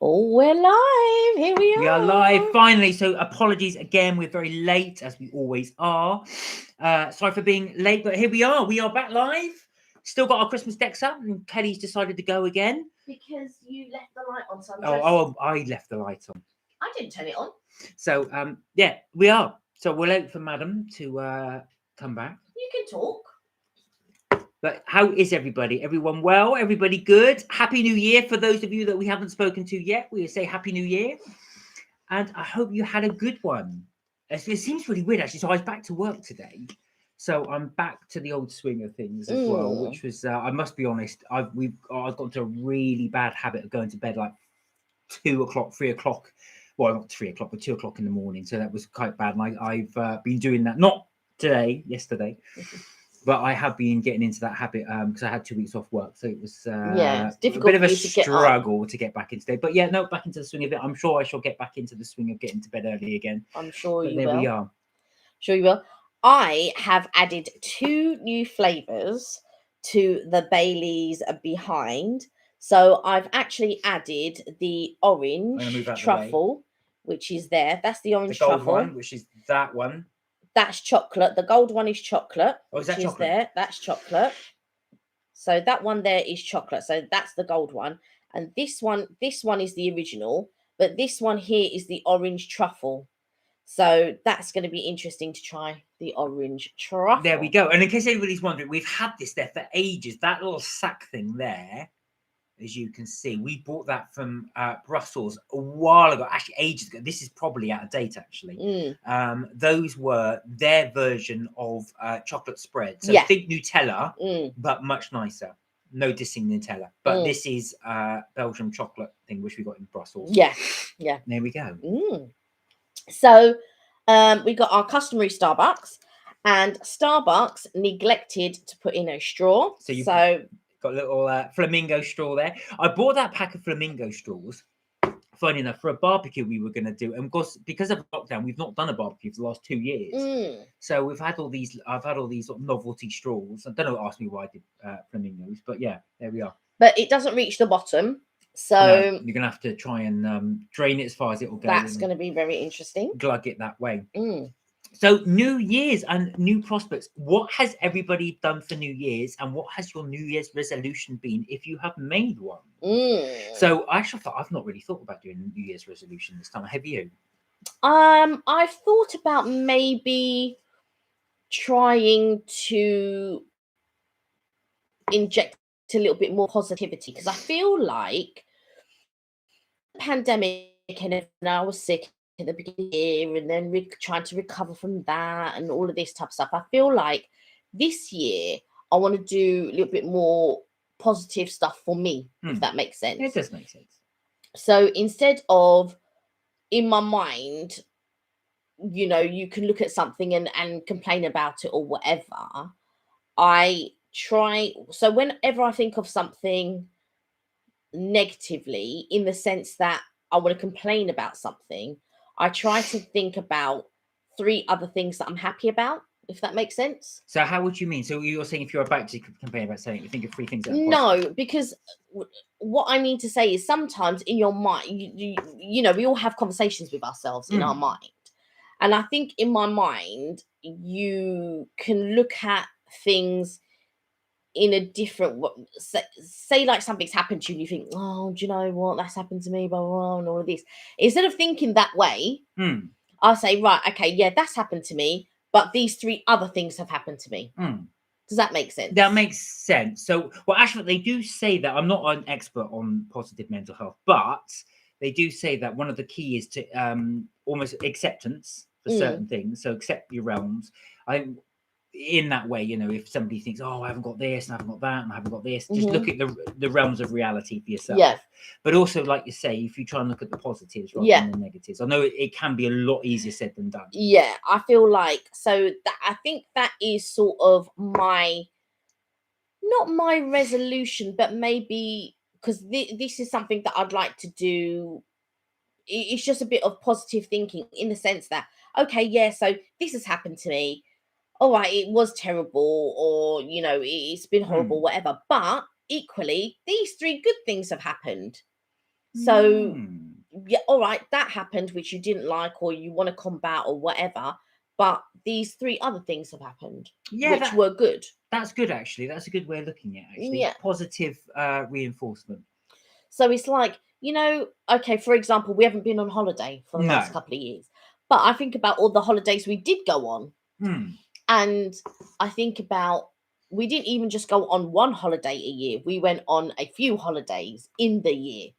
Oh, we're live. Here we are. We are live finally. So apologies again. We're very late, as we always are. Sorry for being late, but here we are. We are back live. Still got our Christmas decks up, and Kelly's decided to go again. Because you left the light on, so I left the light on. I didn't turn it on. So yeah, we are. So we're late for Madam to come back. You can talk. But how is everybody? Everyone well? Everybody good? Happy New Year for those of you that we haven't spoken to yet. We say Happy New Year. And I hope you had a good one. It seems really weird, actually. So I was back to work today. So I'm back to the old swing of things as well, which was, I must be honest, I've got into a really bad habit of going to bed like 2 o'clock, 3 o'clock. Well, not 3 o'clock, but 2 o'clock in the morning. So that was quite bad. And I've been doing that, not today, yesterday. But I have been getting into that habit because I had 2 weeks off work, so it was it's difficult a bit of a for you to struggle to get back into it. But yeah, no, back into the swing of it. I'm sure I shall get back into the swing of getting to bed early again. I'm sure you will. There we are. Sure you will. I have added 2 new flavours to the Baileys behind. So I've actually added the orange truffle, which is there. That's the orange the gold truffle. One, which is that one. That's chocolate. The gold one is chocolate. Oh, is that chocolate? There. That's chocolate. So that one there is chocolate. So that's the gold one. And this one is the original. But this one here is the orange truffle. So that's going to be interesting to try the orange truffle. There we go. And in case anybody's wondering, we've had this there for ages. That little sack thing there, as you can see, we bought that from Brussels a while ago, actually ages ago. This is probably out of date, actually. Those were their version of chocolate spread. So think Nutella, but much nicer. No dissing Nutella. But this is Belgium chocolate thing, which we got in Brussels. Yeah. There we go. So we got our customary Starbucks, and Starbucks neglected to put in a straw. So got a little flamingo straw there. I bought that pack of flamingo straws, funny enough, for a barbecue we were going to do. And because of lockdown, we've not done a barbecue for the last 2 years. So I've had all these sort of novelty straws. I don't know, ask me why I did flamingos, but yeah, there we are. But it doesn't reach the bottom. So you're going to have to try and drain it as far as it will go. That's going to be very interesting. Glug it that way. So New Year's and new prospects. What has everybody done for New Year's, and what has your New Year's resolution been if you have made one? So I actually thought I've not really thought about doing a New Year's resolution this time. Have you? I've thought about maybe trying to inject a little bit more positivity, because I feel like the pandemic, and I was sick at the beginning of the year, and then trying to recover from that and all of this type of stuff. I feel like this year I want to do a little bit more positive stuff for me, if that makes sense. It does make sense. So instead of in my mind, you can look at something and complain about it or whatever, I try. So whenever I think of something negatively, in the sense that I want to complain about something, I try to think about 3 other things that I'm happy about, if that makes sense. So how would you mean? So you're saying if you're about to complain about something, you think of 3 things that are positive? No, because what I mean to say is sometimes in your mind, you know, we all have conversations with ourselves in our mind. And I think in my mind, you can look at things in a different, say like something's happened to you and you think, oh, do you know what, that's happened to me, blah, blah, blah, and all of this. Instead of thinking that way, I'll say, right, okay, yeah, that's happened to me, but these 3 other things have happened to me. Does that make sense? That makes sense. So, well, actually, they do say that. I'm not an expert on positive mental health, but they do say that one of the key is to almost acceptance for certain things. So accept your realms. I think in that way, if somebody thinks, oh, I haven't got this and I haven't got that and I haven't got this, just look at the realms of reality for yourself. Yeah. But also, like you say, if you try and look at the positives rather than the negatives, I know it can be a lot easier said than done. Yeah, I feel like, so that I think that is sort of not my resolution, but maybe because this is something that I'd like to do. It's just a bit of positive thinking, in the sense that, okay, yeah, so this has happened to me. All right, it was terrible, or, it's been horrible, whatever. But equally, these 3 good things have happened. So Mm. yeah, all right, that happened, which you didn't like or you want to combat or whatever. But these 3 other things have happened, Yeah, which were good. that's good actually. That's a good way of looking at it, actually. Yeah. Positive reinforcement. So it's like, okay, for example, we haven't been on holiday for the No. last couple of years. But I think about all the holidays we did go on. Mm. And I think about we didn't even just go on one holiday a year. We went on a few holidays in the year.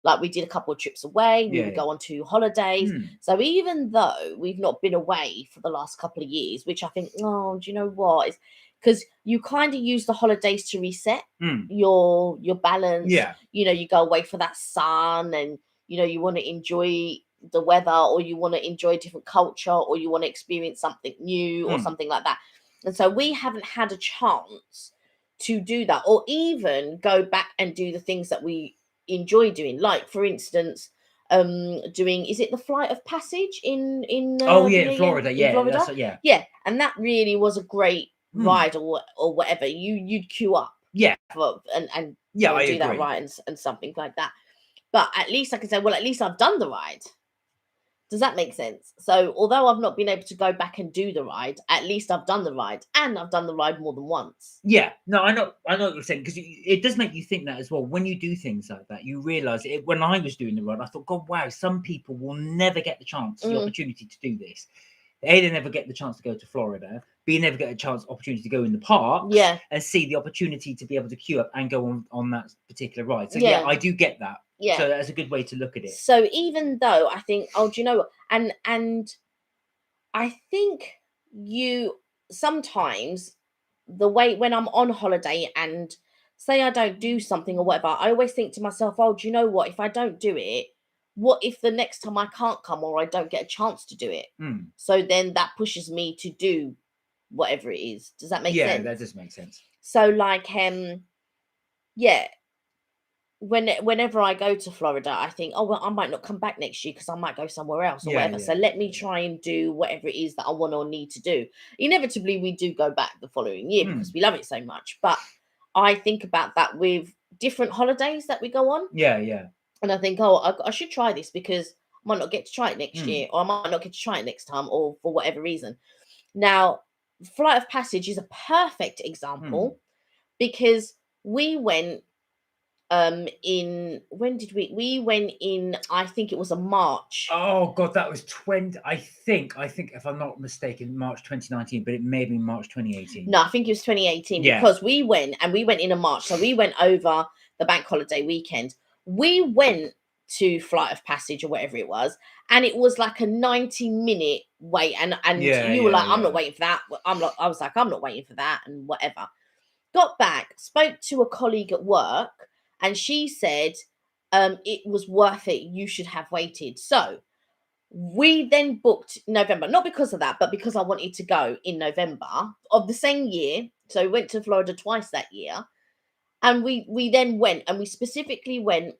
Like we did a couple of trips away, we Yeah, would yeah. go on 2 holidays. Mm. So even though we've not been away for the last couple of years, which I think, oh, do you know what? It's because you kind of use the holidays to reset Mm. your balance. Yeah. You go away for that sun and you want to enjoy the weather, or you want to enjoy a different culture, or you want to experience something new or Mm. something like that. And so we haven't had a chance to do that, or even go back and do the things that we enjoy doing, like for instance doing, is it the Flight of Passage in Oh yeah, in BAE Florida. in Yeah, Florida? that's yeah. Yeah, and that really was a great Mm. ride, or whatever. You'd queue up Yeah. for and Yeah, I do that agree. ride and something like that. But at least I can say, well, at least I've done the ride. Does that make sense? So although I've not been able to go back and do the ride, at least I've done the ride, and I've done the ride more than once. Yeah, no, I know what you're saying, because it does make you think that as well. When you do things like that, you realise it. When I was doing the run, I thought, God, wow, some people will never get the chance, the opportunity to do this. A, they never get the chance to go to Florida. B, never get a opportunity to go in the parks. Yeah. And C, the opportunity to be able to queue up and go on that particular ride. So Yeah. yeah, I do get that. Yeah. So that's a good way to look at it. So even though I think, oh, do you know what? And I think you sometimes, the way when I'm on holiday and say I don't do something or whatever, I always think to myself, oh, do you know what? If I don't do it, what if the next time I can't come, or I don't get a chance to do it? Mm. So then that pushes me to do whatever it is. Does that make sense? Yeah, that does make sense. So like yeah, whenever I go to Florida, I think, oh well, I might not come back next year because I might go somewhere else or Yeah, whatever. yeah, So let me try and do whatever it is that I want or need to do. Inevitably, we do go back the following year because we love it so much. But I think about that with different holidays that we go on. Yeah, yeah. And I think, oh, I should try this because I might not get to try it next year, or I might not get to try it next time, or for whatever reason. Now, Flight of Passage is a perfect example because we went in, when did we went in, I think it was a March. Oh god, that was 20, I think if I'm not mistaken, March 2019, but it may be March 2018. No, I think it was 2018 Yeah. because we went in a March. So we went over the bank holiday weekend. We went to Flight of Passage or whatever it was, and it was like a 90-minute wait, and you were like, I'm not waiting for that. I was like, I'm not waiting for that, and whatever. Got back, spoke to a colleague at work, and she said it was worth it. You should have waited. So we then booked November, not because of that, but because I wanted to go in November of the same year. So we went to Florida twice that year. And we then went, and we specifically went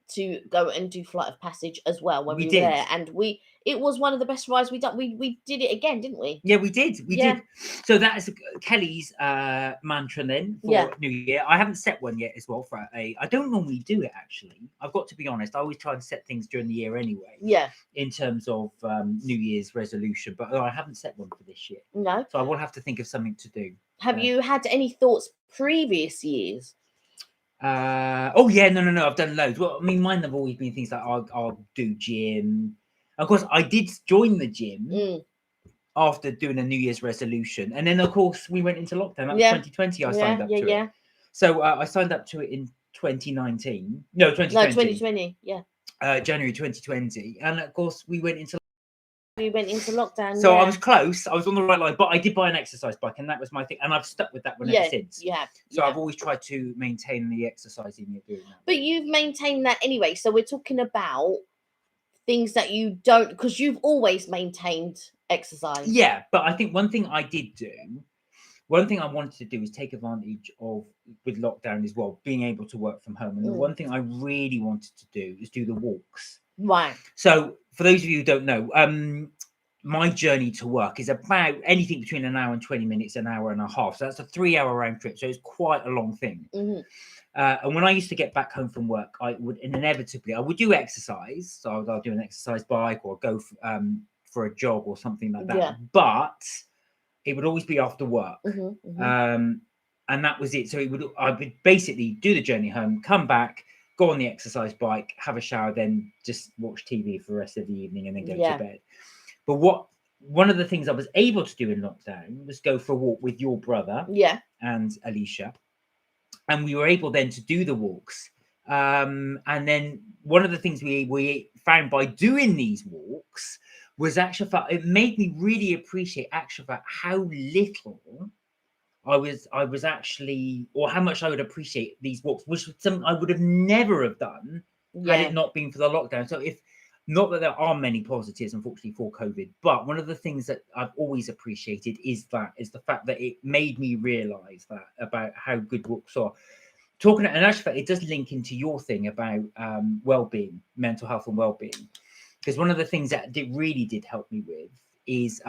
to go and do Flight of Passage as well when we were there. And it was one of the best rides we've done. We did it again, didn't we? Yeah, we did. We did. So that is Kelly's mantra then for New Year. I haven't set one yet as well for I don't normally do it actually. I've got to be honest. I always try to set things during the year anyway. Yeah. In terms of New Year's resolution, but I haven't set one for this year. No. So I will have to think of something to do. Have you had any thoughts previous years? Oh yeah, no. I've done loads. Well, I mean, mine have always been things like I'll do gym. Of course, I did join the gym after doing a New Year's resolution, and then of course we went into lockdown. That was 2020. I signed up to it. So I signed up to it in 2019. No, 2020. No, 2020. Yeah. January 2020, and of course we went into lockdown. So I was close. I was on the right line, but I did buy an exercise bike, and that was my thing. And I've stuck with that one ever since. Yeah. So I've always tried to maintain the exercising you're doing that. But you've maintained that anyway. So we're talking about things that you don't, because you've always maintained exercise. Yeah, but I think one thing I wanted to do is take advantage of, with lockdown as well, being able to work from home. And the one thing I really wanted to do is do the walks. Right. So for those of you who don't know, my journey to work is about anything between an hour and 20 minutes, an hour and a half. So that's a 3-hour round trip. So it's quite a long thing. Mm-hmm. And when I used to get back home from work, I would do exercise. So I'll do an exercise bike or go for a jog or something like that. Yeah. But it would always be after work. Mm-hmm. Mm-hmm. And that was it. So I would basically do the journey home, come back, go on the exercise bike, have a shower, then just watch TV for the rest of the evening and then go to bed. But one of the things I was able to do in lockdown was go for a walk with your brother and Alicia. And we were able then to do the walks. And then one of the things we found by doing these walks was actually, it made me really appreciate actually how little I was actually, or how much I would appreciate these walks, which was something I would have never have done had it not been for the lockdown. So not that there are many positives, unfortunately, for COVID, but one of the things that I've always appreciated is the fact that it made me realise that about how good walks are. Talking, and actually, it does link into your thing about well-being, mental health and well-being, because one of the things that really did help me with is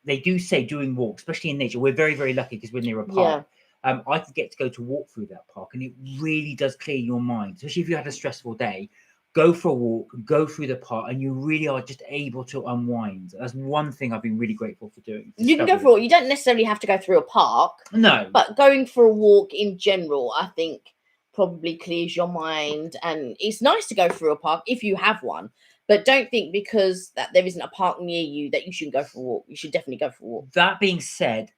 they do say doing walks, especially in nature. We're very, very lucky because we're near a park. I could get to go to walk through that park, and it really does clear your mind, especially if you had a stressful day. Go for a walk, go through the park, and you really are just able to unwind. That's one thing I've been really grateful for doing. You can go for a walk. You don't necessarily have to go through a park. No. But going for a walk in general, I think probably clears your mind. And it's nice to go through a park if you have one. But don't think because that there isn't a park near you that you shouldn't go for a walk. You should definitely go for a walk. That being said,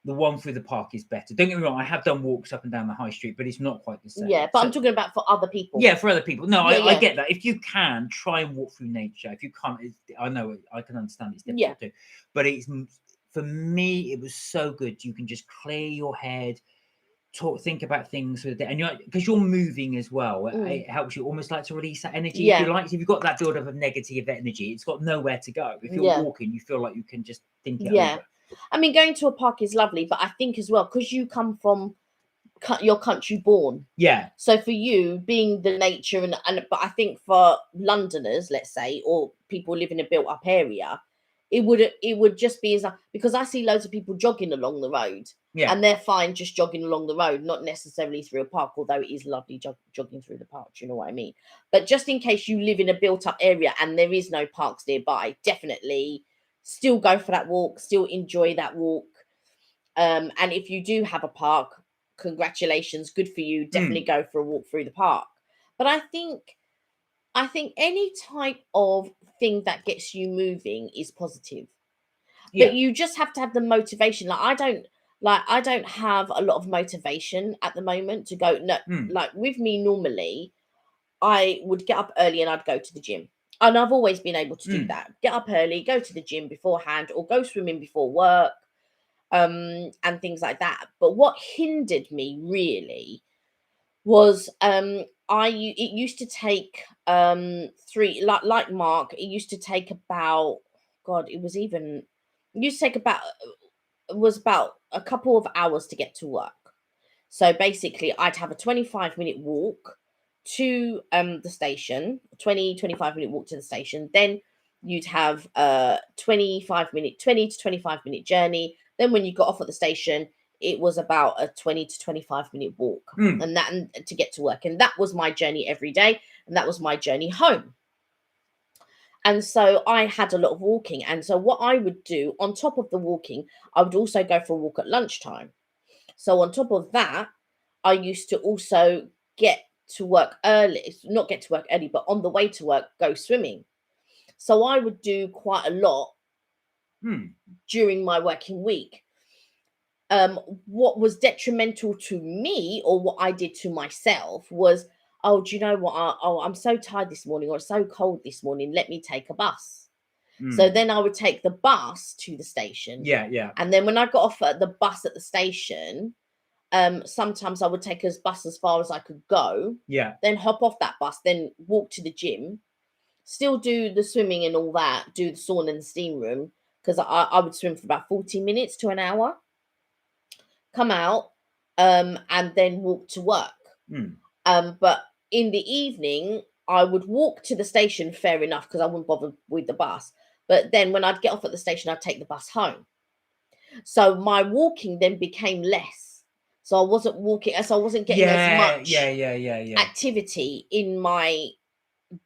the one through the park is better. Don't get me wrong, I have done walks up and down the high street, but it's not quite the same. Yeah, but I'm talking about for other people. Yeah, for other people. No, I get that. If you can, try and walk through nature. If you can't, I know, I can understand it's difficult too. But for me, it was so good. You can just clear your head, think about things for the day, and because you're moving as well, it helps you almost like to release that energy. If you've got that build up of negative energy, it's got nowhere to go. If you're walking, you feel like you can just think it over. I mean, going to a park is lovely, but I think as well, because you come from your country born. Yeah. So for you, being the nature but I think for Londoners, let's say, or people live in a built up area, it would just be because I see loads of people jogging along the road. Yeah. And they're fine just jogging along the road, not necessarily through a park, although it is lovely jogging through the park. Do you know what I mean? But just in case you live in a built up area and there is no parks nearby, definitely still go for that walk, still enjoy that walk. And if you do have a park, congratulations, good for you. Definitely go for a walk through the park. But I think any type of thing that gets you moving is positive. But you just have to have the motivation. I don't have a lot of motivation at the moment to go. No, like with me normally, I would get up early and I'd go to the gym. And I've always been able to do that. Get up early, go to the gym beforehand, or go swimming before work, and things like that. But what hindered me really was it used to take like Mark, it used to take about it was about a couple of hours to get to work. So basically I'd have a 25-minute walk to the station, 25-minute walk to the station. Then you'd have a 20 to 25-minute journey. Then when you got off at the station, it was about a 20 to 25-minute walk and to get to work. And that was my journey every day. And that was my journey home. And so I had a lot of walking. And so what I would do on top of the walking, I would also go for a walk at lunchtime. So on top of that, I used to also get to work early, not get to work early, but on the way to work, go swimming. So I would do quite a lot during my working week. What was detrimental to me, or what I did to myself, was, oh, do you know what? I'm so tired this morning, or it's so cold this morning. Let me take a bus. So then I would take the bus to the station. Yeah. And then when I got off at the bus at the station, sometimes I would take a bus as far as I could go. Yeah. Then hop off that bus, then walk to the gym, still do the swimming and all that, do the sauna and the steam room, because I would swim for about 40 minutes to an hour. Come out, and then walk to work. But in the evening, I would walk to the station, fair enough, because I wouldn't bother with the bus. But then when I'd get off at the station, I'd take the bus home. So my walking then became less. So I wasn't walking, so I wasn't getting as much yeah. activity in my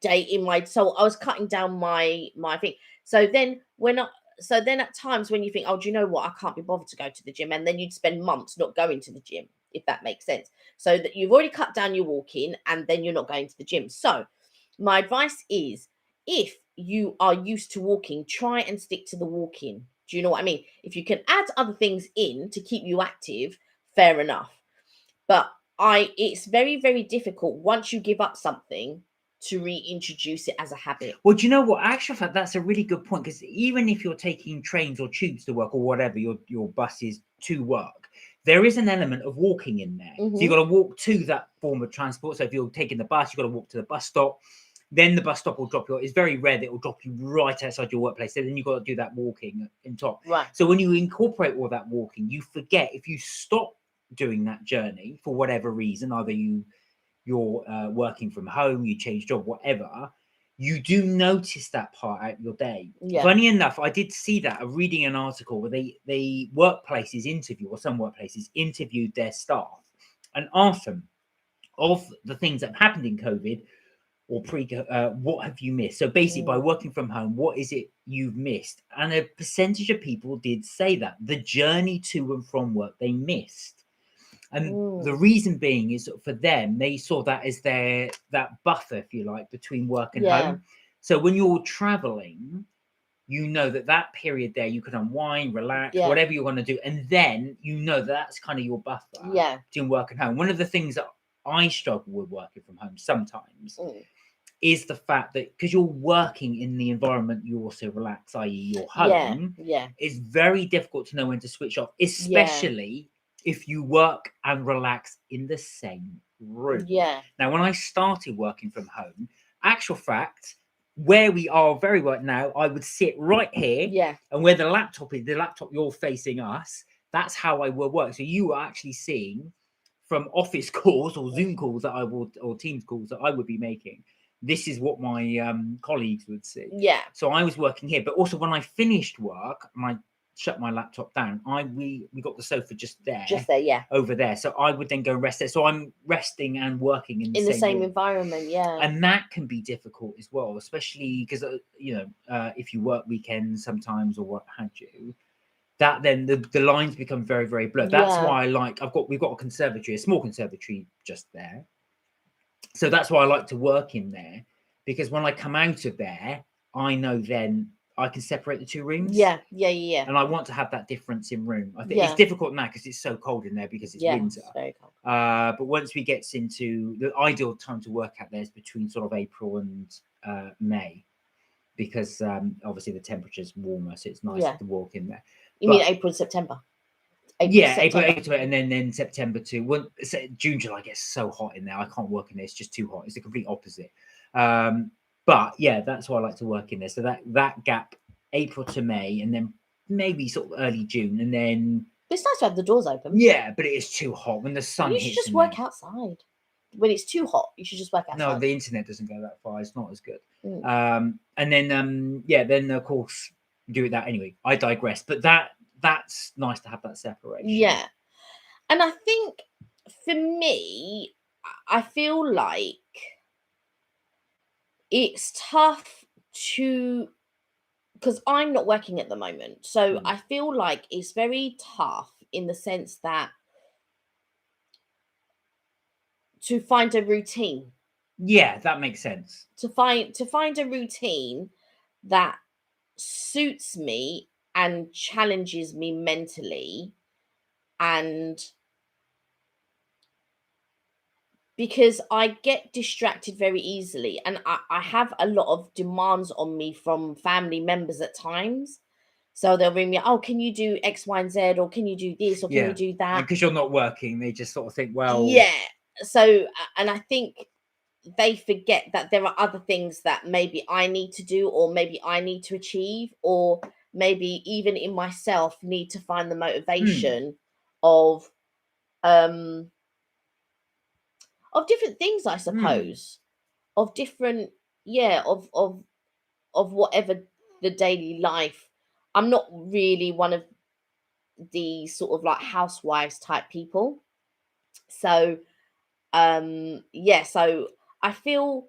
day, so I was cutting down my thing. So then at times when you think, oh, do you know what, I can't be bothered to go to the gym, and then you'd spend months not going to the gym, if that makes sense. So that you've already cut down your walking, and then you're not going to the gym. So my advice is, if you are used to walking, try and stick to the walking. Do you know what I mean? If you can add other things in to keep you active, fair enough. But it's very, very difficult once you give up something to reintroduce it as a habit. Well, do you know what? Actually, fact, that's a really good point, because even if you're taking trains or tubes to work or whatever, your buses to work, there is an element of walking in there. So you've got to walk to that form of transport. So if you're taking the bus, you've got to walk to the bus stop. Then the bus stop will drop you. It's very rare that it will drop you right outside your workplace. So then you've got to do that walking in top. Right. So when you incorporate all that walking, you forget, if you stop doing that journey for whatever reason, either you're working from home, you change job, whatever, you do notice that part out of your day. Yeah. Funny enough, I did see that, reading an article where they workplaces interview, or some workplaces interviewed their staff and asked them, of the things that have happened in COVID or what have you missed? So basically, by working from home, what is it you've missed? And a percentage of people did say that the journey to and from work they missed. And the reason being is, for them, they saw that as that buffer, if you like, between work and home. So when you're traveling, you know that period there, you can unwind, relax, whatever you're going to do, and then you know that's kind of your buffer between work and home. One of the things that I struggle with working from home sometimes is the fact that, because you're working in the environment you also relax, i.e. your home, it's very difficult to know when to switch off, especially if you work and relax in the same room. Now, when I started working from home, actual fact, where we are very right now, I would sit right here, and where the laptop is, the laptop you're facing us, that's how I will work. So you are actually seeing from office calls or Zoom calls that I would, or Teams calls that I would be making, this is what my colleagues would see. So I was working here, but also when I finished work and I shut my laptop down, we got the sofa just there, over there. So I would then go rest there. So I'm resting and working in the same environment, and that can be difficult as well, especially because if you work weekends sometimes or what have you. That then the lines become very, very blurred. That's why we've got a conservatory, a small conservatory just there. So that's why I like to work in there, because when I come out of there, I know then I can separate the two rooms. And I want to have that difference in room. I think it's difficult now because it's so cold in there because it's winter. It's very cold. But once we get into the ideal time to work out there is between sort of April and May, because obviously the temperature's warmer, so it's nicer to walk in there. You mean April and September? April, and then September too. June, July gets so hot in there. I can't work in there. It's just too hot. It's the complete opposite. But yeah, that's why I like to work in there. So that gap, April to May, and then maybe sort of early June, and then it's nice to have the doors open. Yeah, but it is too hot when the sun hits. You should just work outside. When it's too hot, you should just work outside. No, the internet doesn't go that far. It's not as good. And then then of course do that anyway. I digress. But that's nice to have that separation. Yeah. And I think for me, I feel like it's tough because I'm not working at the moment. So I feel like it's very tough in the sense that to find a routine. Yeah, that makes sense. To find a routine that suits me and challenges me mentally, and because I get distracted very easily, and I have a lot of demands on me from family members at times. So they'll ring me, oh, can you do X, Y, and Z, or can you do this, or can you do that? Because you're not working, they just sort of think, well... Yeah. So, and I think they forget that there are other things that maybe I need to do, or maybe I need to achieve, or maybe even in myself need to find the motivation of different things, I suppose, of different, of whatever the daily life. I'm not really one of the sort of like housewives type people. So yeah, so I feel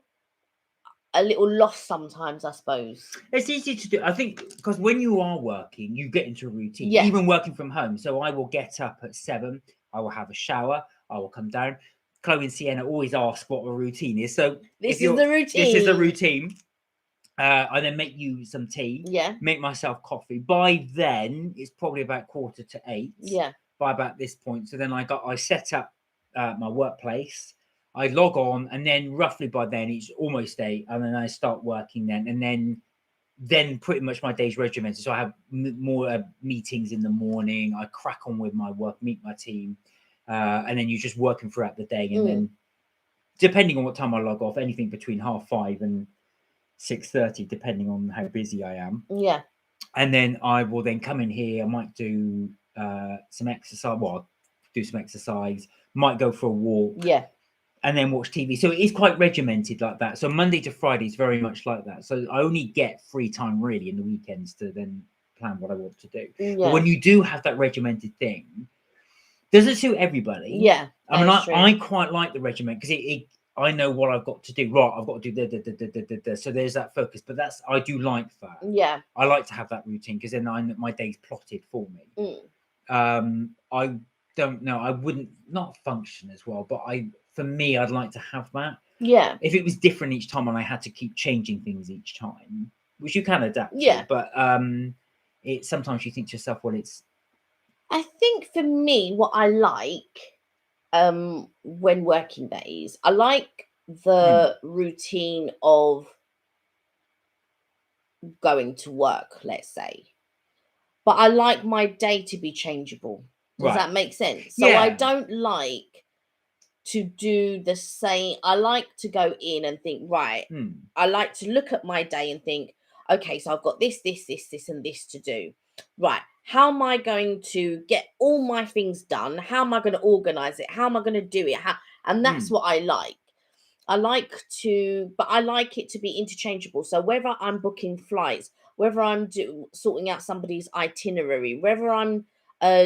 a little lost sometimes, I suppose. It's easy to do, I think, because when you are working, you get into a routine, Yeah. even working from home. So I will get up at 7, I will have a shower, I will come down. Chloe and Sienna always ask what a routine is. So This is the routine. This is a routine. I then make you some tea, Yeah. make myself coffee. By then, it's probably about 7:45. Yeah. By about this point, so then I set up my workplace. I log on, and then roughly by then it's almost 8, and then I start working then, and then pretty much my day's regimented. So I have more meetings in the morning. I crack on with my work, meet my team, and then you're just working throughout the day. And then, depending on what time I log off, anything between 5:30 and 6:30, depending on how busy I am. Yeah. And then I will then come in here. I might do some exercise. Well, do some exercise. Might go for a walk. Yeah. And then watch TV. So it is quite regimented like that. So Monday to Friday is very much like that. So I only get free time really in the weekends to then plan what I want to do. Yeah. But when you do have that regimented thing, doesn't suit everybody. Yeah. I mean, I quite like the regiment because I know what I've got to do. Right, I've got to do so there's that focus. But I do like that. Yeah. I like to have that routine because then my day's plotted for me. I don't know. I wouldn't not function as well, but for me, I'd like to have that. Yeah. If it was different each time and I had to keep changing things each time, which you can adapt Yeah. to, but it sometimes you think to yourself, well, it's. I think for me, what I like when working days, I like the routine of going to work, let's say. But I like my day to be changeable. Does that make sense? So I don't like to do the same. I like to go in and think, right, I like to look at my day and think, okay, so I've got this, and this to do. Right. How am I going to get all my things done? How am I going to organize it? How am I going to do it? And that's what I like. I like it to be interchangeable. So whether I'm booking flights, whether I'm sorting out somebody's itinerary, whether I'm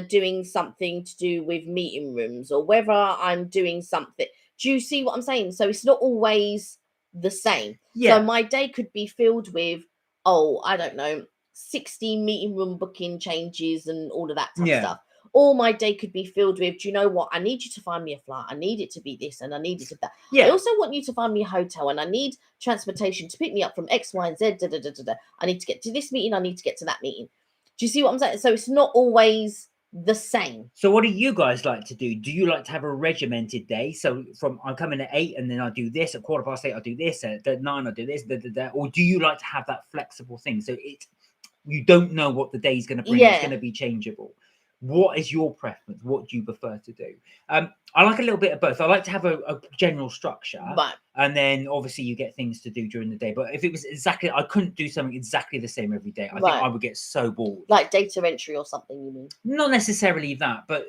doing something to do with meeting rooms, or whether I'm doing something. Do you see what I'm saying? So it's not always the same. Yeah. So my day could be filled with, I don't know, 16 meeting room booking changes and all of that type of stuff. Or my day could be filled with, do you know what? I need you to find me a flight. I need it to be this and I need it to that. Yeah. I also want you to find me a hotel and I need transportation to pick me up from X, Y, and Z. I need to get to this meeting. I need to get to that meeting. Do you see what I'm saying? So it's not always the same. So what do you guys like to do? Do you like to have a regimented day? So I'm coming at 8 and then I do this, at 8:15 I'll do this, at 9 I'll do this, or do you like to have that flexible thing? So you don't know what the day's going to bring. It's going to be changeable. What is your preference? What do you prefer to do? I like a little bit of both. I like to have a general structure, and then obviously you get things to do during the day. But if it was I couldn't do something exactly the same every day. I think I would get so bored. Like data entry or something, you mean? Not necessarily that, but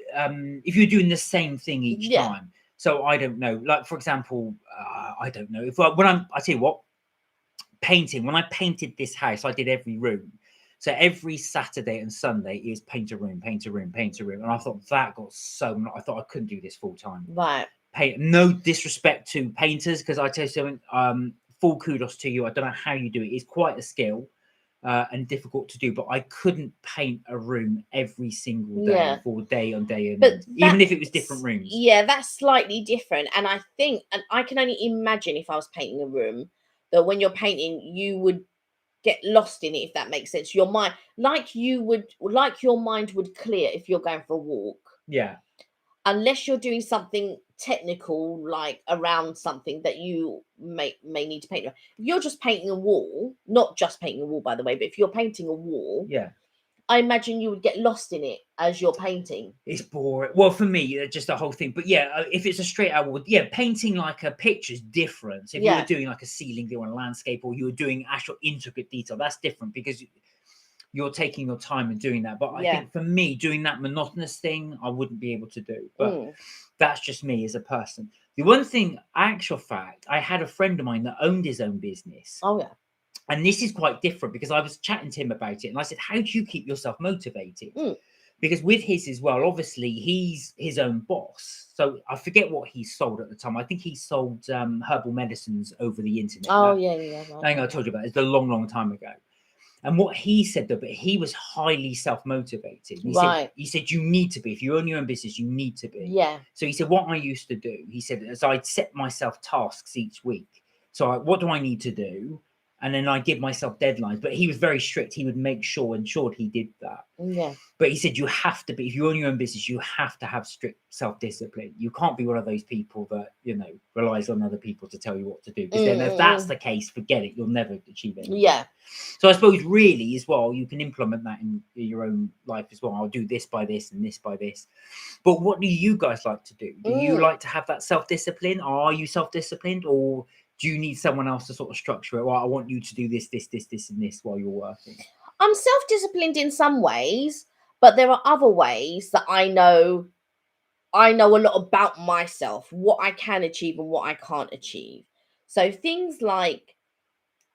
if you're doing the same thing each time. So I don't know. Like for example, I don't know I tell you what, painting. When I painted this house, I did every room. So every Saturday and Sunday is paint a room. And I thought that got I thought I couldn't do this full time. Right. No disrespect to painters, because I tell you something, full kudos to you. I don't know how you do it. It's quite a skill and difficult to do, but I couldn't paint a room every single day for day on day. Even if it was different rooms. Yeah, that's slightly different. And I think, and I can only imagine if I was painting a room, that when you're painting, you would get lost in it, if that makes sense. Your mind, your mind would clear if you're going for a walk. Yeah. Unless you're doing something technical, like around something that you may need to paint. If you're just painting a wall, not just painting a wall, by the way, but if you're painting a wall, I imagine you would get lost in it as you're painting. It's boring. Well, for me, just the whole thing. But if it's a straight out wood, painting like a picture is different. So if you were doing like a ceiling or a landscape, or you were doing actual intricate detail, that's different because you're taking your time and doing that. But I think for me, doing that monotonous thing, I wouldn't be able to do. But that's just me as a person. The one thing, actual fact, I had a friend of mine that owned his own business. Oh, yeah. And this is quite different because I was chatting to him about it and I said, how do you keep yourself motivated? Mm. Because with his as well, obviously he's his own boss. So I forget what he sold at the time. I think he sold herbal medicines over the internet. Oh, yeah. I Right, think I told you about it. It's a long, long time ago. And what he said though, but he was highly self-motivated. Right. He said you need to be. If you own your own business, you need to be. Yeah. So he said, what I used to do, he said, is I'd set myself tasks each week. So what do I need to do? And then I give myself deadlines. But he was very strict. He would make sure, ensured he did that. Yeah. But he said you have to be, if you own your own business, you have to have strict self-discipline. You can't be one of those people that, you know, relies on other people to tell you what to do. Because then if that's the case, forget it. You'll never achieve anything. Yeah. So I suppose really as well, you can implement that in your own life as well. I'll do this by this and this by this. But what do you guys like to do? Do you like to have that self-discipline? Are you self-disciplined, or do you need someone else to sort of structure it? Well, I want you to do this, this, this, this, and this while you're working. I'm self-disciplined in some ways, but there are other ways that I know a lot about myself, what I can achieve and what I can't achieve. So things like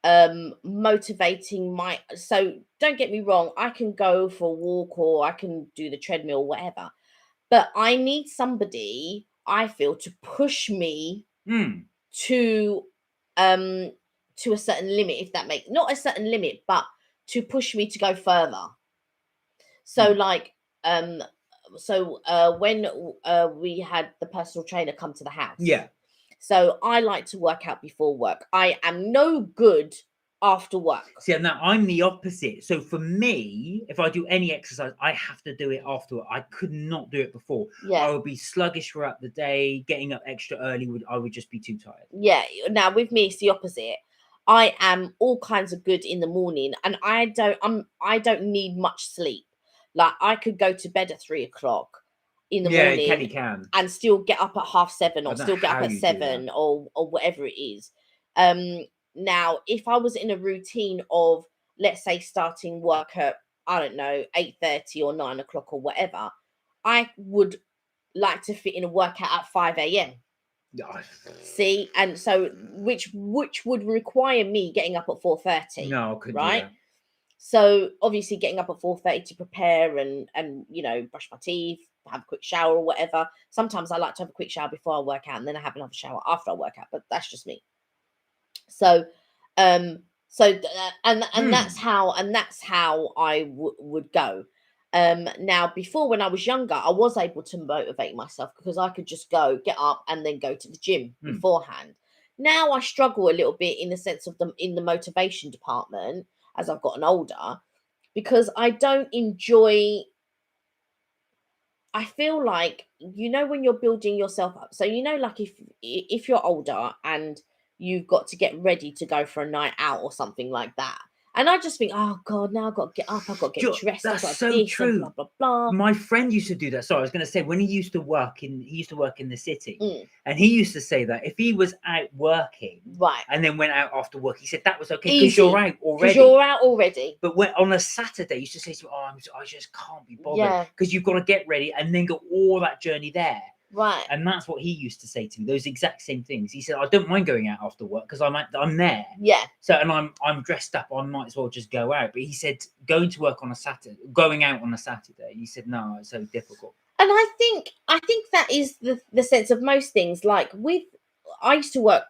motivating my, so don't get me wrong, I can go for a walk or I can do the treadmill, whatever. But I need somebody, I feel, to push me to a certain limit, if that makes, not a certain limit, but to push me to go further. So like when we had the personal trainer come to the house. Yeah. So I like to work out before work. I am no good after work. See, now I'm the opposite. So for me, if I do any exercise, I have to do it after work. I could not do it before. Yeah. I would be sluggish throughout the day. Getting up extra early I would just be too tired. Yeah. Now with me, it's the opposite. I am all kinds of good in the morning, and I don't need much sleep. Like I could go to bed at 3 o'clock in the morning. Yeah, Kenny can. And still get up at 7:30 or still get up at 7 or whatever it is. Now, if I was in a routine of, let's say, starting work at, I don't know, 8:30 or 9 o'clock or whatever, I would like to fit in a workout at 5 a.m. See, and so which would require me getting up at 4:30. No, I couldn't. Right. Do that. So obviously getting up at 4:30 to prepare and you know, brush my teeth, have a quick shower or whatever. Sometimes I like to have a quick shower before I work out, and then I have another shower after I work out, but that's just me. So and that's how I would go. Now before, when I was younger, I was able to motivate myself because I could just go, get up and then go to the gym beforehand. Now I struggle a little bit in the sense of in the motivation department as I've gotten older, because I don't enjoy, I feel like, you know, when you're building yourself up, so you know, like if you're older and you've got to get ready to go for a night out or something like that, and I just think, oh God, now I've got to get up, I've got to get dressed. That's so true. Blah, blah, blah. My friend used to do that. Sorry, I was going to say, when he used to work in the city, and he used to say that if he was out working, right, and then went out after work, he said that was okay because you're out already. Because you're out already. But when on a Saturday, he used to say to me, "Oh, I just can't be bothered because you've got to get ready and then go all that journey there." Right. And that's what he used to say to me, those exact same things. He said, I don't mind going out after work because I'm there. Yeah. So, and I'm dressed up, I might as well just go out. But he said, going to work on a Saturday, going out on a Saturday, he said, no, it's so difficult. And I think that is the sense of most things. Like I used to work,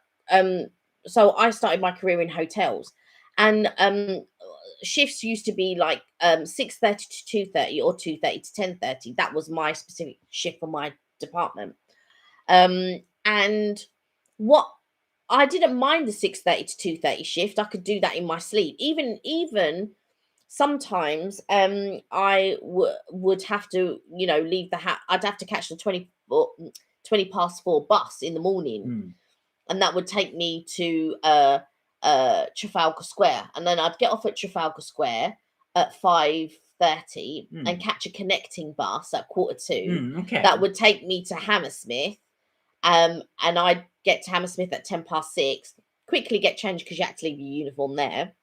so I started my career in hotels, and shifts used to be like 6:30 to 2:30 or 2:30 to 10:30. That was my specific shift for my department. And what, I didn't mind the 6:30 to 2:30 shift. I could do that in my sleep. Even sometimes I would have to, you know, leave the house. I'd have to catch the 20 past 4 bus in the morning, and that would take me to Trafalgar Square, and then I'd get off at Trafalgar Square at 5:30 and catch a connecting bus at 1:45. Okay. That would take me to Hammersmith, and I'd get to Hammersmith at 6:10. Quickly get changed because you had to leave your uniform there.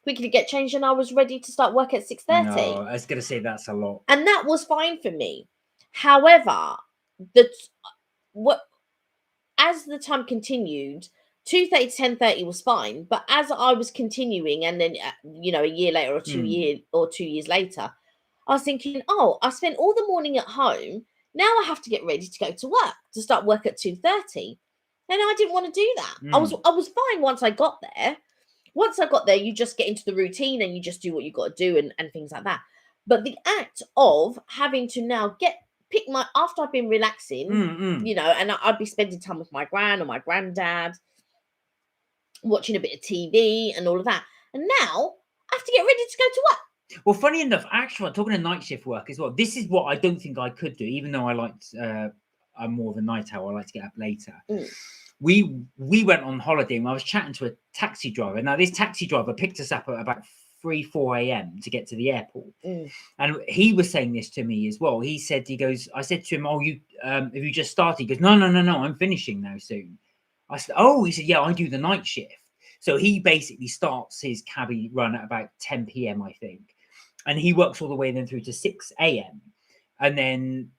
Quickly get changed, and I was ready to start work at 6:30. No, I was going to say that's a lot, and that was fine for me. However, as the time continued, 2:30 to 10:30 was fine, but as I was continuing, and then a year later or 2 years later, I was thinking, oh, I spent all the morning at home. Now I have to get ready to go to work, to start work at 2:30, and I didn't want to do that. I was fine once I got there. Once I got there, you just get into the routine and you just do what you got to do and things like that. But the act of having to now pick my after I've been relaxing, and I'd be spending time with my gran or my granddad, watching a bit of TV and all of that. And now I have to get ready to go to work. Well, funny enough, actually, talking of night shift work as well, this is what I don't think I could do, even though I'm more of a night owl. I like to get up later. We went on holiday and I was chatting to a taxi driver. Now, this taxi driver picked us up at about 4 a.m. to get to the airport. And he was saying this to me as well. I said to him, oh, have you just started? He goes, no, I'm finishing now soon. I said, oh, he said, yeah, I do the night shift. So he basically starts his cabbie run at about 10 p.m., I think. And he works all the way then through to 6 a.m. And then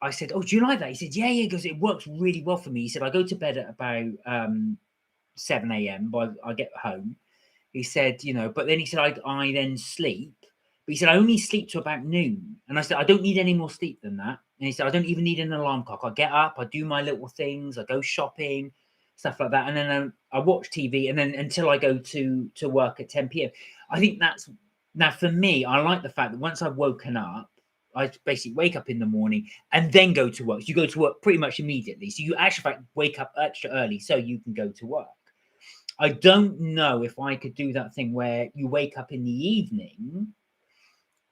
I said, oh, do you like that? He said, yeah, because it works really well for me. He said, I go to bed at about 7 a.m. but I get home. He said, but then he said, I then sleep. But he said, I only sleep to about noon. And I said, I don't need any more sleep than that. And he said, I don't even need an alarm clock. I get up, I do my little things, I go shopping, stuff like that. And then I watch TV, and then until I go to work at 10 p.m. I think now for me, I like the fact that once I've woken up, I basically wake up in the morning and then go to work. So you go to work pretty much immediately. So you actually wake up extra early so you can go to work. I don't know if I could do that thing where you wake up in the evening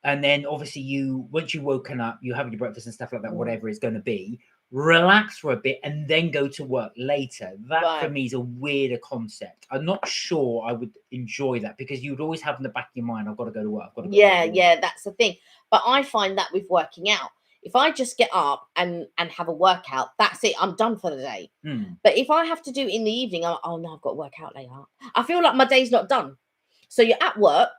and then obviously once you've woken up, you have your breakfast and stuff like that, whatever it's going to be, relax for a bit and then go to work later. That for me is a weirder concept. I'm not sure I would enjoy that, because you would always have in the back of your mind, I've got to go to work. Yeah, that's the thing. But I find that with working out, if I just get up and have a workout, that's it. I'm done for the day. But if I have to do it in the evening, oh no, I've got to work out later. I feel like my day's not done. So you're at work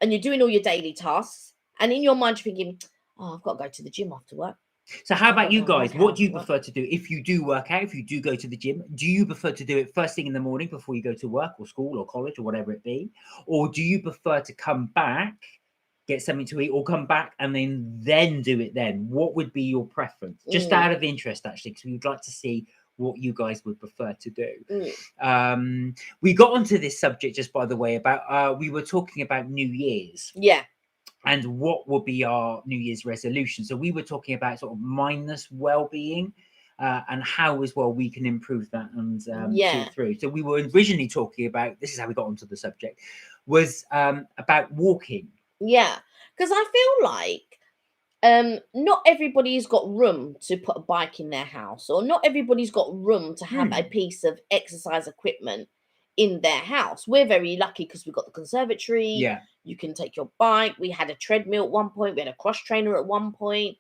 and you're doing all your daily tasks, and in your mind you're thinking, oh, I've got to go to the gym after work. So how about you guys? What do you prefer to do? If you do work out, if you do go to the gym, do you prefer to do it first thing in the morning before you go to work or school or college or whatever it be? Or do you prefer to come back, get something to eat, or come back and then do it then? What would be your preference? Just out of interest, actually, because we'd like to see what you guys would prefer to do. We got onto this subject, just by the way, about we were talking about New Year's. Yeah. And what will be our New Year's resolution. So we were talking about sort of mindless well-being and how as well we can improve that and see it through. So we were originally talking about, this is how we got onto the subject, was about walking. Yeah, because I feel like not everybody's got room to put a bike in their house, or not everybody's got room to have a piece of exercise equipment in their house. We're very lucky because we've got the conservatory. Yeah. You can take your bike. We had a treadmill at one point. We had a cross trainer at one point.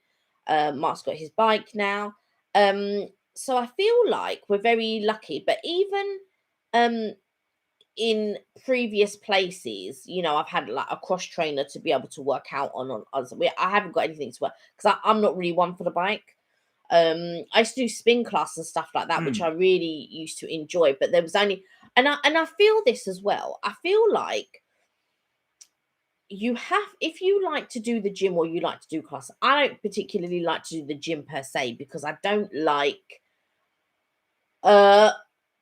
Mark's got his bike now. So I feel like we're very lucky. But even in previous places, I've had like a cross trainer to be able to work out on. I haven't got anything to work because I'm not really one for the bike. I used to do spin class and stuff like that, which I really used to enjoy. But there was only, and I feel this as well. I feel like if you like to do the gym or you like to do class, I don't particularly like to do the gym per se, because I don't like the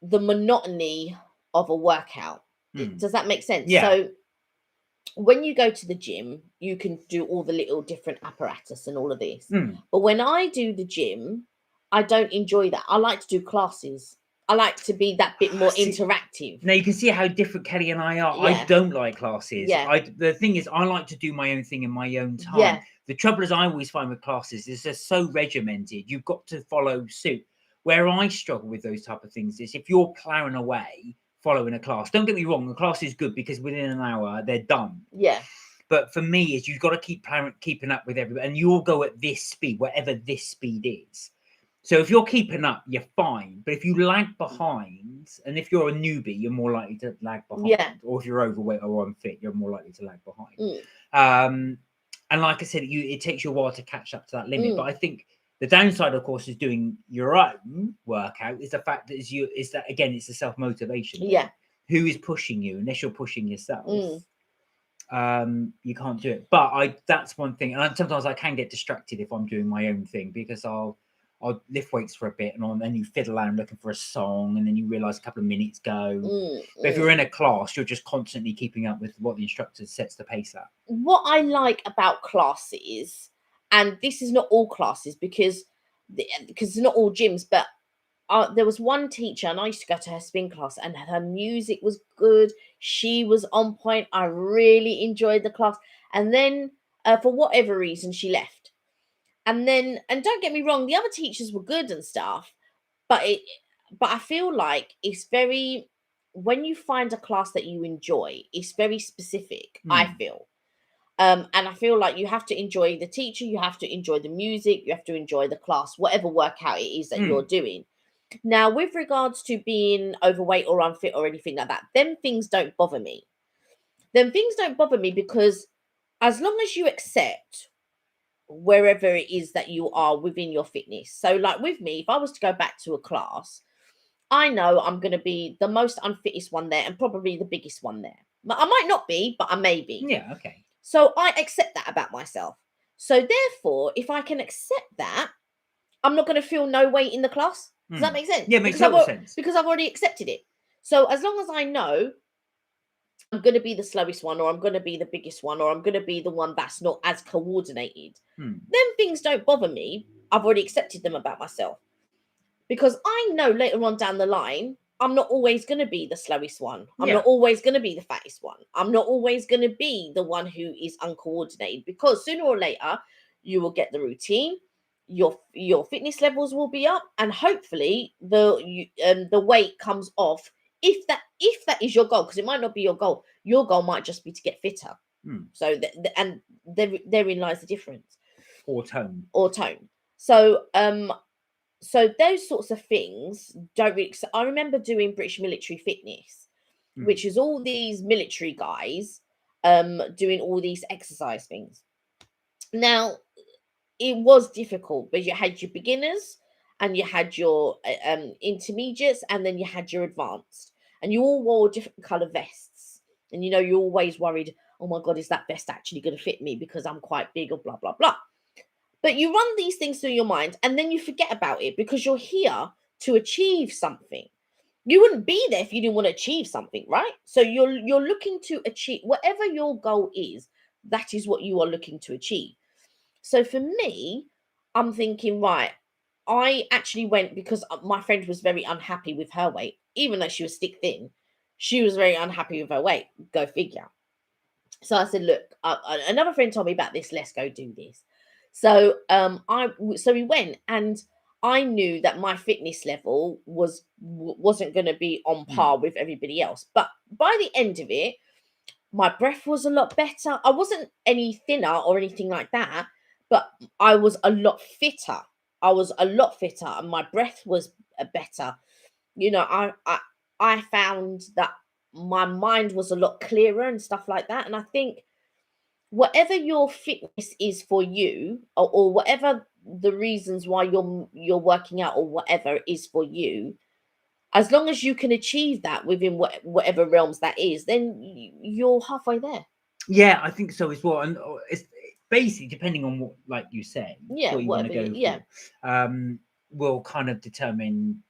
monotony of a workout. Does that make sense? Yeah. So when you go to the gym, you can do all the little different apparatus and all of this. But when I do the gym, I don't enjoy that. I like to do classes. I like to be that bit more interactive. Now you can see how different Kelly and I are. Yeah. I don't like classes. Yeah. The thing is, I like to do my own thing in my own time. Yeah. The trouble is, I always find with classes is they're so regimented. You've got to follow suit. Where I struggle with those type of things is if you're plowing away following a class. Don't get me wrong, the class is good because within an hour they're done. Yeah. But for me, is you've got to keeping up with everybody, and you'll go at this speed, whatever this speed is. So if you're keeping up, you're fine. But if you lag behind, and if you're a newbie, you're more likely to lag behind. Yeah. Or if you're overweight or unfit, you're more likely to lag behind. And like I said, it takes you a while to catch up to that limit. But I think The downside, of course, is doing your own workout is the fact that is that again, it's the self-motivation thing. Yeah. Who is pushing you? Unless you're pushing yourself, you can't do it. But that's one thing. And sometimes I can get distracted if I'm doing my own thing, because I'll lift weights for a bit, and then you fiddle around looking for a song, and then you realize a couple of minutes go. But if you're in a class, you're just constantly keeping up with what the instructor sets the pace at. What I like about classes, and this is not all classes because it's not all gyms, but there was one teacher, and I used to go to her spin class, and her music was good. She was on point. I really enjoyed the class. And then, for whatever reason, she left. And don't get me wrong, the other teachers were good and stuff, but I feel like it's very, when you find a class that you enjoy, it's very specific. I feel. And I feel like you have to enjoy the teacher, you have to enjoy the music, you have to enjoy the class, whatever workout it is that you're doing. Now, with regards to being overweight or unfit or anything like that, them things don't bother me. Because as long as you accept wherever it is that you are within your fitness. So like with me, if I was to go back to a class, I know I'm going to be the most unfittest one there and probably the biggest one there. But I might not be, but I may be. Yeah, okay. So I accept that about myself. So therefore, if I can accept that, I'm not going to feel no weight in the class. Does that make sense? Yeah, it makes total sense. Because I've already accepted it. So as long as I know I'm going to be the slowest one, or I'm going to be the biggest one, or I'm going to be the one that's not as coordinated, then things don't bother me. I've already accepted them about myself. Because I know later on down the line, I'm not always going to be the slowest one. I'm not always going to be the fattest one. I'm not always going to be the one who is uncoordinated, because sooner or later you will get the routine, your fitness levels will be up, and hopefully the weight comes off, if that is your goal, because it might not be your goal. Your goal might just be to get fitter. So and therein lies the difference. Or tone. So those sorts of things don't really. So I remember doing British Military Fitness, which is all these military guys doing all these exercise things. Now, it was difficult, but you had your beginners and you had your intermediates, and then you had your advanced, and you all wore different color vests. And you're always worried, oh my God, is that vest actually going to fit me because I'm quite big, or blah, blah, blah. But you run these things through your mind, and then you forget about it because you're here to achieve something. You wouldn't be there if you didn't want to achieve something, right? So you're looking to achieve whatever your goal is. That is what you are looking to achieve. So for me, I'm thinking, right, I actually went because my friend was very unhappy with her weight, even though she was stick thin. She was very unhappy with her weight. Go figure. So I said, look, another friend told me about this. Let's go do this. So we went, and I knew that my fitness level wasn't going to be on par with everybody else. But by the end of it, my breath was a lot better. I wasn't any thinner or anything like that, but I was a lot fitter. And my breath was better. I found that my mind was a lot clearer and stuff like that. And I think whatever your fitness is for you, or whatever the reasons why you're working out, or whatever is for you, as long as you can achieve that within whatever realms that is, then you're halfway there. Yeah, I think so as well. And it's basically depending on what, like you said, what you want to go for, will kind of determine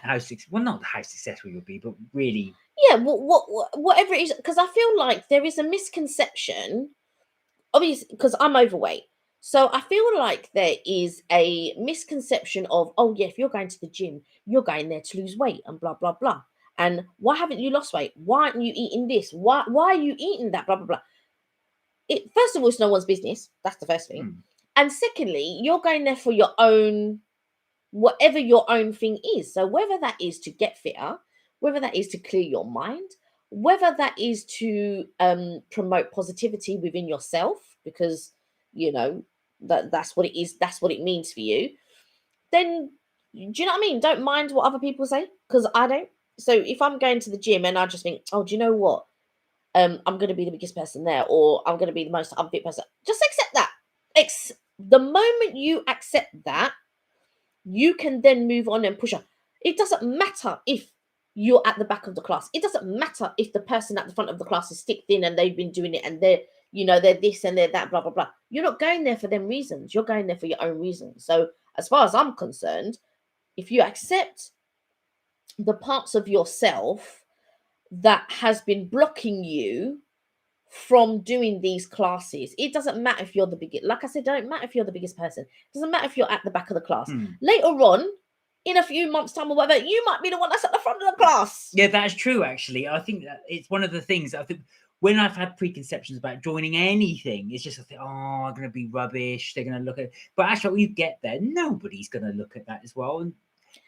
how not how successful you'll be, but really whatever it is. Because I feel like there is a misconception, obviously, because I'm overweight. So I feel like there is a misconception of, oh yeah, if you're going to the gym, you're going there to lose weight and blah, blah, blah. And why haven't you lost weight? Why aren't you eating this? Why are you eating that? Blah, blah, blah. First of all, it's no one's business. That's the first thing. And secondly, you're going there for your own, whatever your own thing is. So whether that is to get fitter, whether that is to clear your mind, whether that is to promote positivity within yourself, because that's what it is, that's what it means for you, then do you know what I mean? Don't mind what other people say, because I don't. So if I'm going to the gym and I just think, oh, do you know what? I'm going to be the biggest person there, or I'm going to be the most unfit person. Just accept that. The moment you accept that, you can then move on and push on. It doesn't matter if you're at the back of the class. It doesn't matter if the person at the front of the class is stick thin and they've been doing it and they're, they're this and they're that, blah, blah, blah. You're not going there for them reasons. You're going there for your own reasons. So as far as I'm concerned, if you accept the parts of yourself that has been blocking you from doing these classes, it doesn't matter if you're the biggest, like I said, don't matter if you're the biggest person. It doesn't matter if you're at the back of the class. Later on, in a few months' time or whatever, you might be the one that's at the front of the class. Yeah, that's true, actually. I think that it's one of the things, I think, when I've had preconceptions about joining anything, it's just I think, oh, I'm going to be rubbish. They're going to look at it. But actually, when you get there, nobody's going to look at that as well. And,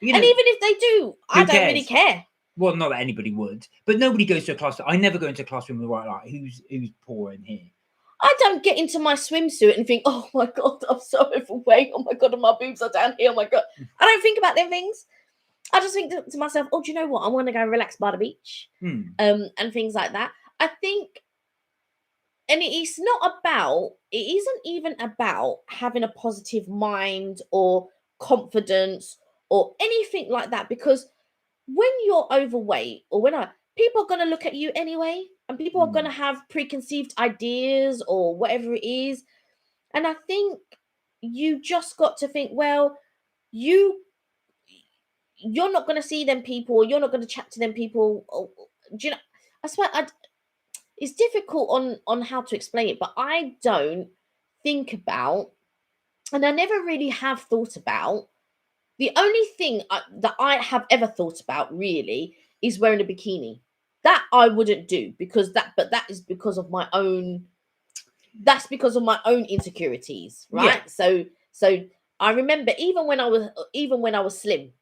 and even if they do, I don't really care. Well, not that anybody would, but nobody goes to a class. I never go into a classroom with like, who's poor in here. I don't get into my swimsuit and think, oh my God, I'm so overweight. Oh my God, and my boobs are down here. Oh my God. I don't think about them things. I just think to myself, oh, do you know what? I want to go relax by the beach and things like that. I think, and it isn't even about having a positive mind or confidence or anything like that, because when you're overweight or people are going to look at you anyway, and people are going to have preconceived ideas or whatever it is. And I think you just got to think, well, you're not going to see them people, or you're not going to chat to them people. Or, do you know, I swear, it's difficult on how to explain it, but I don't think about, and I never really have thought about, the only thing that I have ever thought about really is wearing a bikini. That I wouldn't do but that is because of my own. That's because of my own insecurities, right? Yeah. So I remember even when I was slim,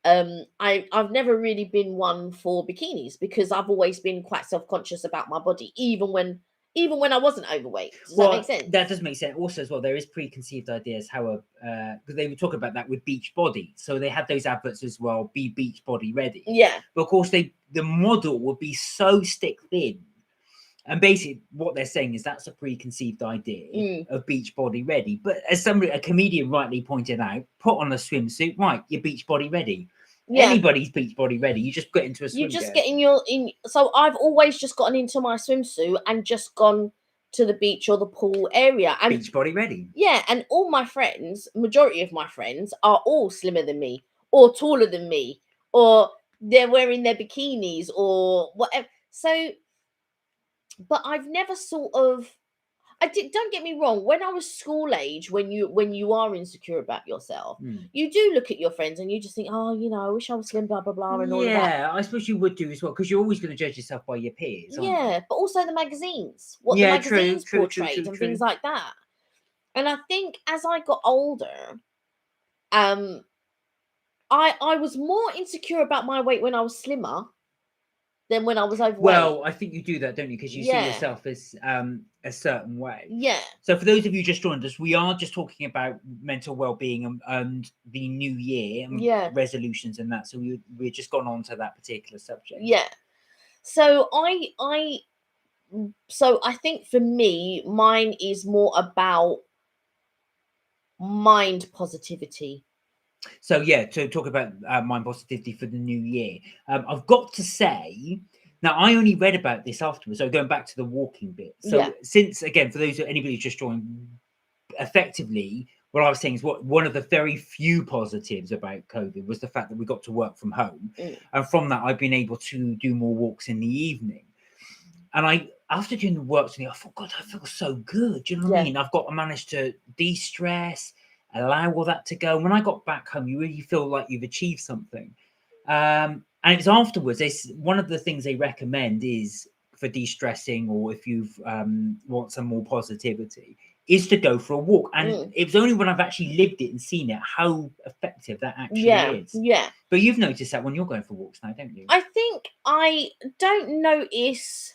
I've never really been one for bikinis because I've always been quite self-conscious about my body, even when I wasn't overweight. Does that make sense? That does make sense. Also, as well, there is preconceived ideas how because they were talking about that with beach body. So they had those adverts as well, be beach body ready. Yeah. But of course, the model would be so stick thin. And basically, what they're saying is that's a preconceived idea of beach body ready. But as a comedian rightly pointed out, put on a swimsuit, right? You're beach body ready. Yeah. Anybody's beach body ready. You just get into a swimsuit. You just get in. So I've always just gotten into my swimsuit and just gone to the beach or the pool area. And beach body ready. Yeah, and all my friends, majority of my friends, are all slimmer than me, or taller than me, or they're wearing their bikinis or whatever. So, but I've never sort of. Don't get me wrong. When I was school age, when you are insecure about yourself, you do look at your friends and you just think, oh, I wish I was slim, blah blah blah, and all of that. Yeah, I suppose you would do as well, because you're always going to judge yourself by your peers. Yeah, but also the magazines, what the magazines portrayed and things like that. And I think as I got older, I was more insecure about my weight when I was slimmer than when I was overweight. Well, I think you do that, don't you? Because you see yourself as a certain way. Yeah. So for those of you just joined us, we are just talking about mental well-being and the new year and resolutions and that. So we've just gone on to that particular subject. Yeah. So I think for me, mine is more about mind positivity. So to talk about mind positivity for the new year, I've got to say, now I only read about this afterwards. So going back to the walking bit. So since, again, for anybody who's just joined, effectively, what I was saying is one of the very few positives about COVID was the fact that we got to work from home, and from that I've been able to do more walks in the evening. And after doing the work, I thought, God, I feel so good. Do you know what I mean? I managed to de-stress, allow all that to go. And when I got back home, you really feel like you've achieved something. And it's afterwards, one of the things they recommend is for de-stressing, or if you want some more positivity, is to go for a walk. And it was only when I've actually lived it and seen it how effective that actually is. Yeah. But you've noticed that when you're going for walks now, don't you? I think I don't notice.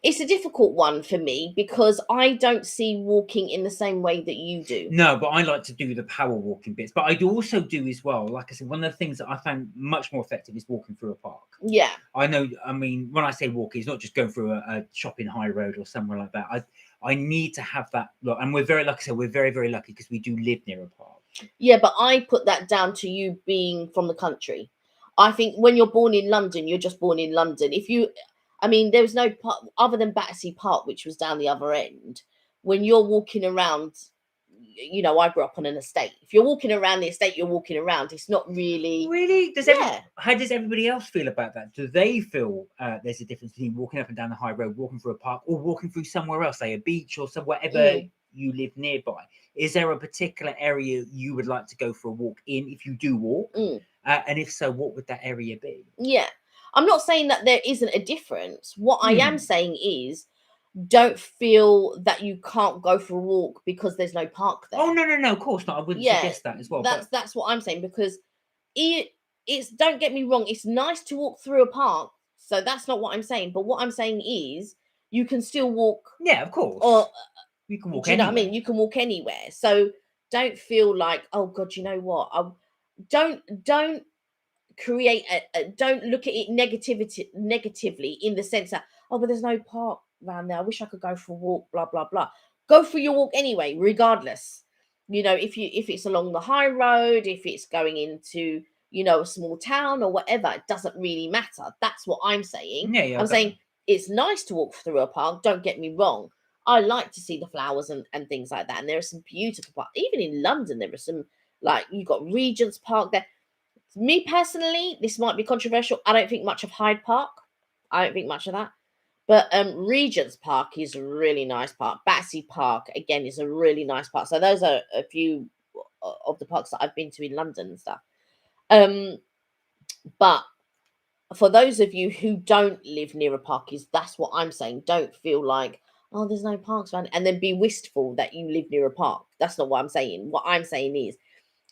It's a difficult one for me because I don't see walking in the same way that you do. No, but I like to do the power walking bits. But I do also do as well, like I said, one of the things that I found much more effective is walking through a park. Yeah. I know, I mean, when I say walking, it's not just going through a shopping high road or somewhere like that. I need to have that look. And we're very, like I said, we're very, very lucky because we do live near a park. Yeah, but I put that down to you being from the country. I think when you're born in London, you're just born in London. If you, I mean, there was no park other than Battersea Park, which was down the other end. When you're walking around, you know, I grew up on an estate. If you're walking around the estate, you're walking around. It's not really. Really? Yeah. How does everybody else feel about that? Do they feel there's a difference between walking up and down the high road, walking through a park, or walking through somewhere else, say a beach or wherever you live nearby? Is there a particular area you would like to go for a walk in if you do walk? And if so, what would that area be? Yeah. I'm not saying that there isn't a difference. What I am saying is, don't feel that you can't go for a walk because there's no park there. Oh no, of course not. I wouldn't suggest that as well. That's what I'm saying, because it's, don't get me wrong, it's nice to walk through a park. So that's not what I'm saying. But what I'm saying is you can still walk. Yeah, of course. Or you can walk do you anywhere. know what I mean? You can walk anywhere. So don't feel like, oh God, you know what? Don't create don't look at it negatively in the sense that, oh, but there's no park around there, I wish I could go for a walk, blah blah blah. Go for your walk anyway, regardless. You know, if it's along the high road, if it's going into, you know, a small town or whatever, it doesn't really matter. That's what I'm saying. Yeah, I'm saying it's nice to walk through a park, don't get me wrong. I like to see the flowers and things like that, and there are some beautiful parks. Even in London there are some, like, you've got Regent's Park there. Me personally, this might be controversial, I don't think much of Hyde Park. I don't think much of that. But Regent's Park is a really nice park. Battersea Park, again, is a really nice park. So those are a few of the parks that I've been to in London and stuff. But for those of you who don't live near a park, that's what I'm saying. Don't feel like, oh, there's no parks around, and then be wistful that you live near a park. That's not what I'm saying. What I'm saying is,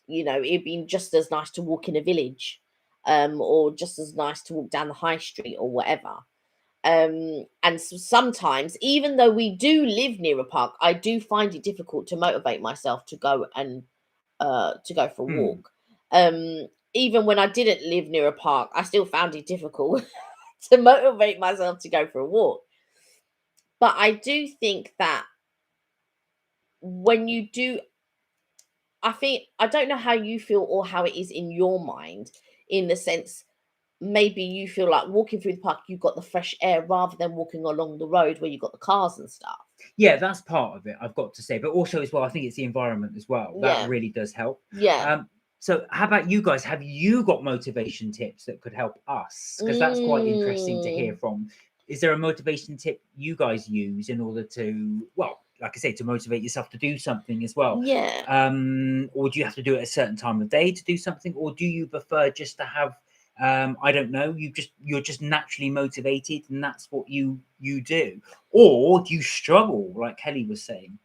you know, it'd be just as nice to walk in a village, or just as nice to walk down the high street or whatever. And so sometimes, even though we do live near a park, I do find it difficult to motivate myself to go and to go for a walk. Even when I didn't live near a park, I still found it difficult to motivate myself to go for a walk. But I do think that when you do, I don't know how you feel or how it is in your mind, in the sense, maybe you feel like walking through the park, you've got the fresh air rather than walking along the road where you've got the cars and stuff. Yeah, that's part of it, I've got to say. But also as well, I think it's the environment as well. That really does help. Yeah. So how about you guys? Have you got motivation tips that could help us? Because that's quite interesting to hear from. Is there a motivation tip you guys use in order to, well, like I say, to motivate yourself to do something as well? Yeah. Or do you have to do it at a certain time of day to do something? Or do you prefer just to have, I don't know, you're just naturally motivated and that's what you do? Or do you struggle, like Kelly was saying,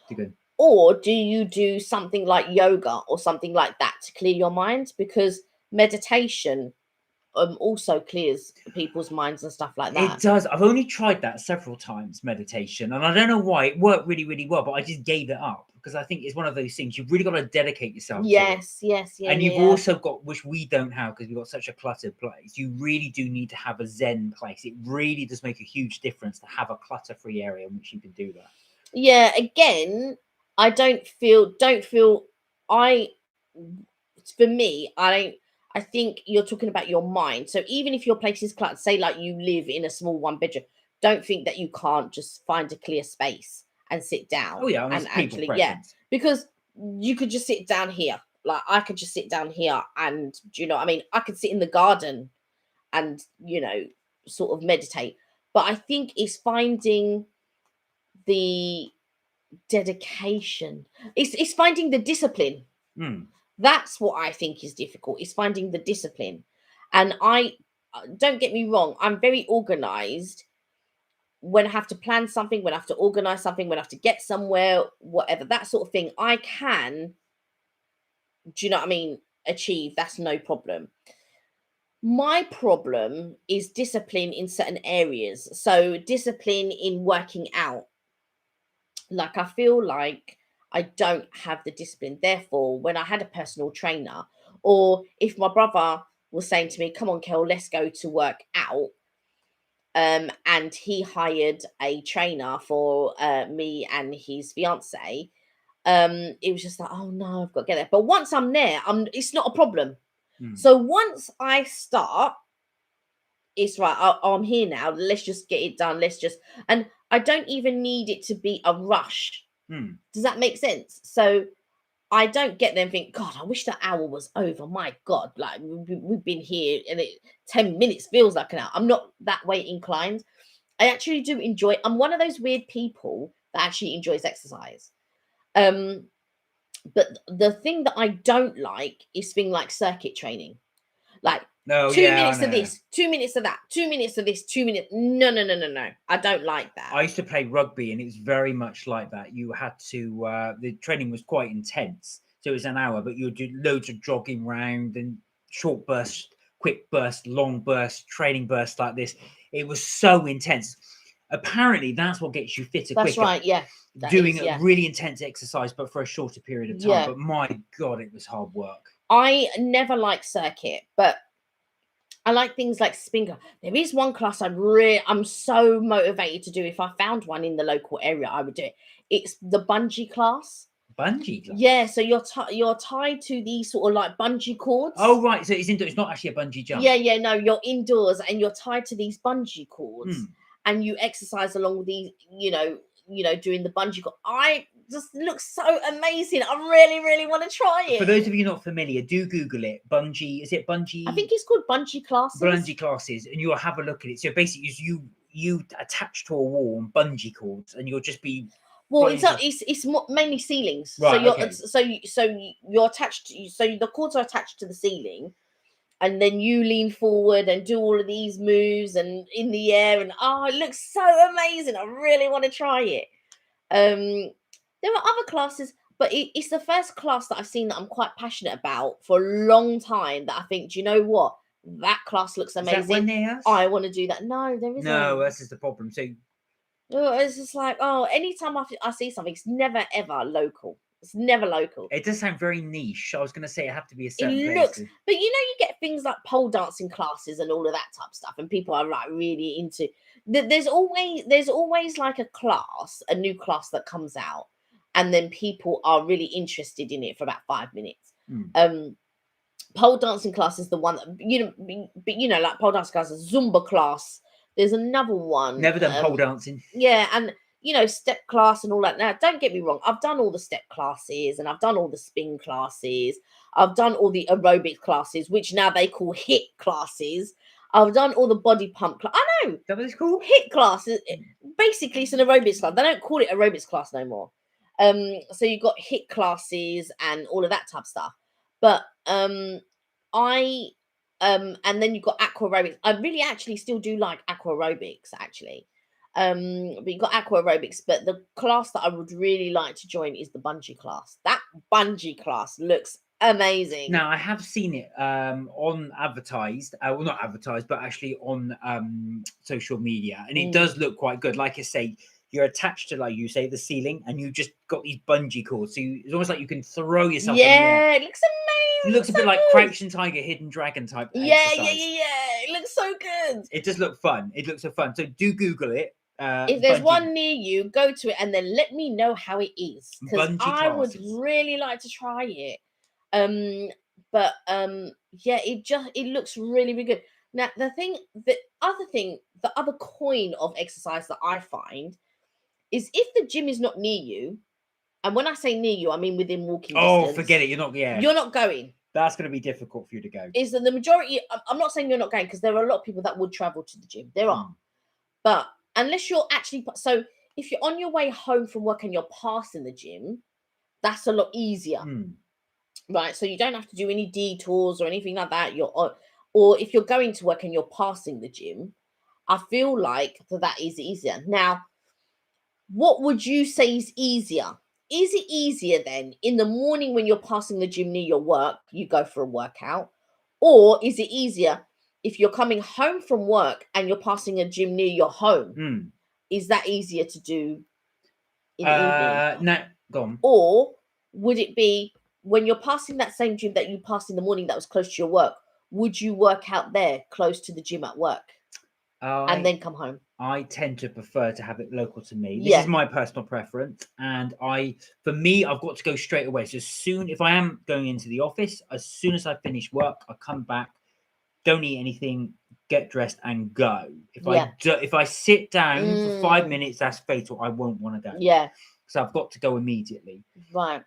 to go? Or do you do something like yoga or something like that to clear your mind? Because meditation also clears people's minds and stuff like that. It does. I've only tried that several times, meditation, and I don't know why. It worked really, really well, but I just gave it up because I think it's one of those things you've really got to dedicate yourself to it. Yes, yeah. And you've also got, which we don't have because we've got such a cluttered place, you really do need to have a zen place. It really does make a huge difference to have a clutter-free area in which you can do that. Yeah, again, I don't feel for me, I think you're talking about your mind. So even if your place is cluttered, say like you live in a small one bedroom, don't think that you can't just find a clear space and sit down. Oh yeah, and actually, because you could just sit down here. Like I could just sit down here, and do you know what I mean? I could sit in the garden and, you know, sort of meditate. But I think it's finding the dedication. It's finding the discipline. That's what I think is difficult, is finding the discipline. And I don't get me wrong, I'm very organized. When I have to plan something, when I have to organize something, when I have to get somewhere, whatever, that sort of thing, I can, do you know what I mean, achieve. That's no problem. My problem is discipline in certain areas. So discipline in working out. Like I feel like I don't have the discipline. Therefore, when I had a personal trainer, or if my brother was saying to me, come on, Kel, let's go to work out, and he hired a trainer for me and his fiance. It was just like, oh no, I've got to get there. But once I'm there, it's not a problem. So once I start, it's right. I'm here now. Let's just get it done. And I don't even need it to be a rush. Does that make sense? So I don't get there and think, God, I wish the hour was over. My God, like we've been here and 10 minutes feels like an hour. I'm not that way inclined. I actually do enjoy. I'm one of those weird people that actually enjoys exercise. But the thing that I don't like is thing like circuit training. Like 2 minutes of this, 2 minutes of that, 2 minutes of this, 2 minutes. No. I don't like that. I used to play rugby and it was very much like that. You had to, the training was quite intense. So it was an hour, but you would do loads of jogging round and short bursts, quick bursts, long bursts, training bursts like this. It was so intense. Apparently, that's what gets you fitter quicker. That's right, yeah. Doing a really intense exercise, but for a shorter period of time. Yeah. But my God, it was hard work. I never liked circuit, but I like things like spin class. There is one class I'm so motivated to do. If I found one in the local area, I would do it. It's the bungee class. Bungee class? Yeah, so you're tied to these sort of like bungee cords. Oh right, so it's indoors. It's not actually a bungee jump. Yeah, no, you're indoors and you're tied to these bungee cords, and you exercise along with these, you know, doing the bungee cord. I just looks so amazing. I really want to try it. For those of you not familiar, do Google it. Bungee, is it bungee? I think it's called bungee classes. Bungee classes, and you'll have a look at it. So basically, you attach to a wall on bungee cords, and you'll just be. Well, it's mainly ceilings. Right, so you're attached. So the cords are attached to the ceiling, and then you lean forward and do all of these moves and in the air, and it looks so amazing. I really want to try it. There are other classes, but it's the first class that I've seen that I'm quite passionate about for a long time. That I think, do you know what? That class looks amazing. Is that one near us? I want to do that. No, there isn't. No, that's just the problem. So. It's just like, anytime I see something, it's never ever local. It's never local. It does sound very niche. I was going to say it have to be a certain place. But you get things like pole dancing classes and all of that type of stuff, and people are like really into. There's always like a new class that comes out, and then people are really interested in it for about 5 minutes. Pole dancing class is the one that like pole dancing class, Zumba class. There's another one. Never done pole dancing. Yeah, and step class and all that. Now, don't get me wrong. I've done all the step classes and I've done all the spin classes. I've done all the aerobic classes, which now they call HIIT classes. I've done all the body pump class. I know. That was cool. HIIT classes. Basically, it's an aerobics class. They don't call it aerobics class no more. So you've got HIIT classes and all of that type of stuff. But and then you've got aqua aerobics. I really actually still do like aqua aerobics, actually. But you've got aqua aerobics, but the class that I would really like to join is the bungee class. That bungee class looks amazing. Now, I have seen it on advertised, well, not advertised, but actually on social media, and it does look quite good. Like I say, you're attached to, like you say, the ceiling, and you just got these bungee cords. So it's almost like you can throw yourself. Yeah, it looks amazing. It looks a bit like Crouching Tiger, Hidden Dragon type. Yeah. It looks so good. It does look fun. It looks so fun. So do Google it. If there's one near you, go to it and then let me know how it is, because I would really like to try it. It looks really, really good. Now, the other coin of exercise that I find is if the gym is not near you, and when I say near you, I mean within walking distance. Oh, forget it. You're not going. That's going to be difficult for you to go. Is that the majority? I'm not saying you're not going, because there are a lot of people that would travel to the gym. There are, but unless you're actually, so if you're on your way home from work and you're passing the gym, that's a lot easier, right? So you don't have to do any detours or anything like that. Or if you're going to work and you're passing the gym, I feel like that is easier. Now, what would you say is easier? Is it easier then in the morning when you're passing the gym near your work, you go for a workout? Or is it easier if you're coming home from work and you're passing a gym near your home? Is that easier to do in the evening? No, go on. Or would it be when you're passing that same gym that you passed in the morning that was close to your work, would you work out there close to the gym at work? and then come home. I tend to prefer to have it local to me. This Yeah. is my personal preference, and for me, I've got to go straight away. So if I am going into the office, as soon as I finish work, I come back, don't eat anything, get dressed, and go. If I sit down for 5 minutes, that's fatal. I won't want to go. Yeah. So I've got to go immediately. Right.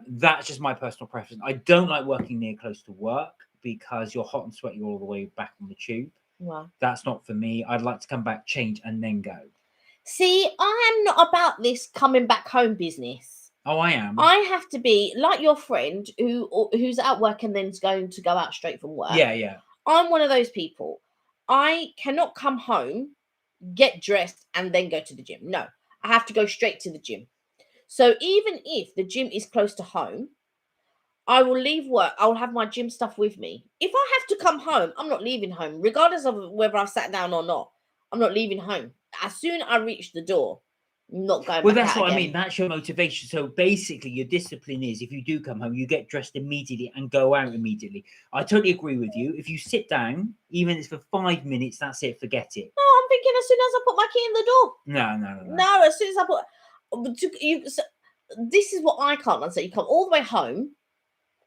That's just my personal preference. I don't like working near close to work because you're hot and sweaty all the way back on the tube. Wow. That's not for me. I'd like to come back, change, and then go. See, I am not about this coming back home business. Oh, I am. I have to be like your friend who's at work and then's going to go out straight from work. Yeah. I'm one of those people. I cannot come home, get dressed, and then go to the gym. No, I have to go straight to the gym. So even if the gym is close to home, I will leave work. I'll have my gym stuff with me. If I have to come home, I'm not leaving home, regardless of whether I've sat down or not. I'm not leaving home. As soon as I reach the door, I'm not going Well, back that's out what again. I mean. That's your motivation. So basically, your discipline is if you do come home, you get dressed immediately and go out immediately. I totally agree with you. If you sit down, even if it's for 5 minutes, that's it. Forget it. No, I'm thinking as soon as I put my key in the door. No. No, as soon as I put this is what I can't understand. You come all the way home,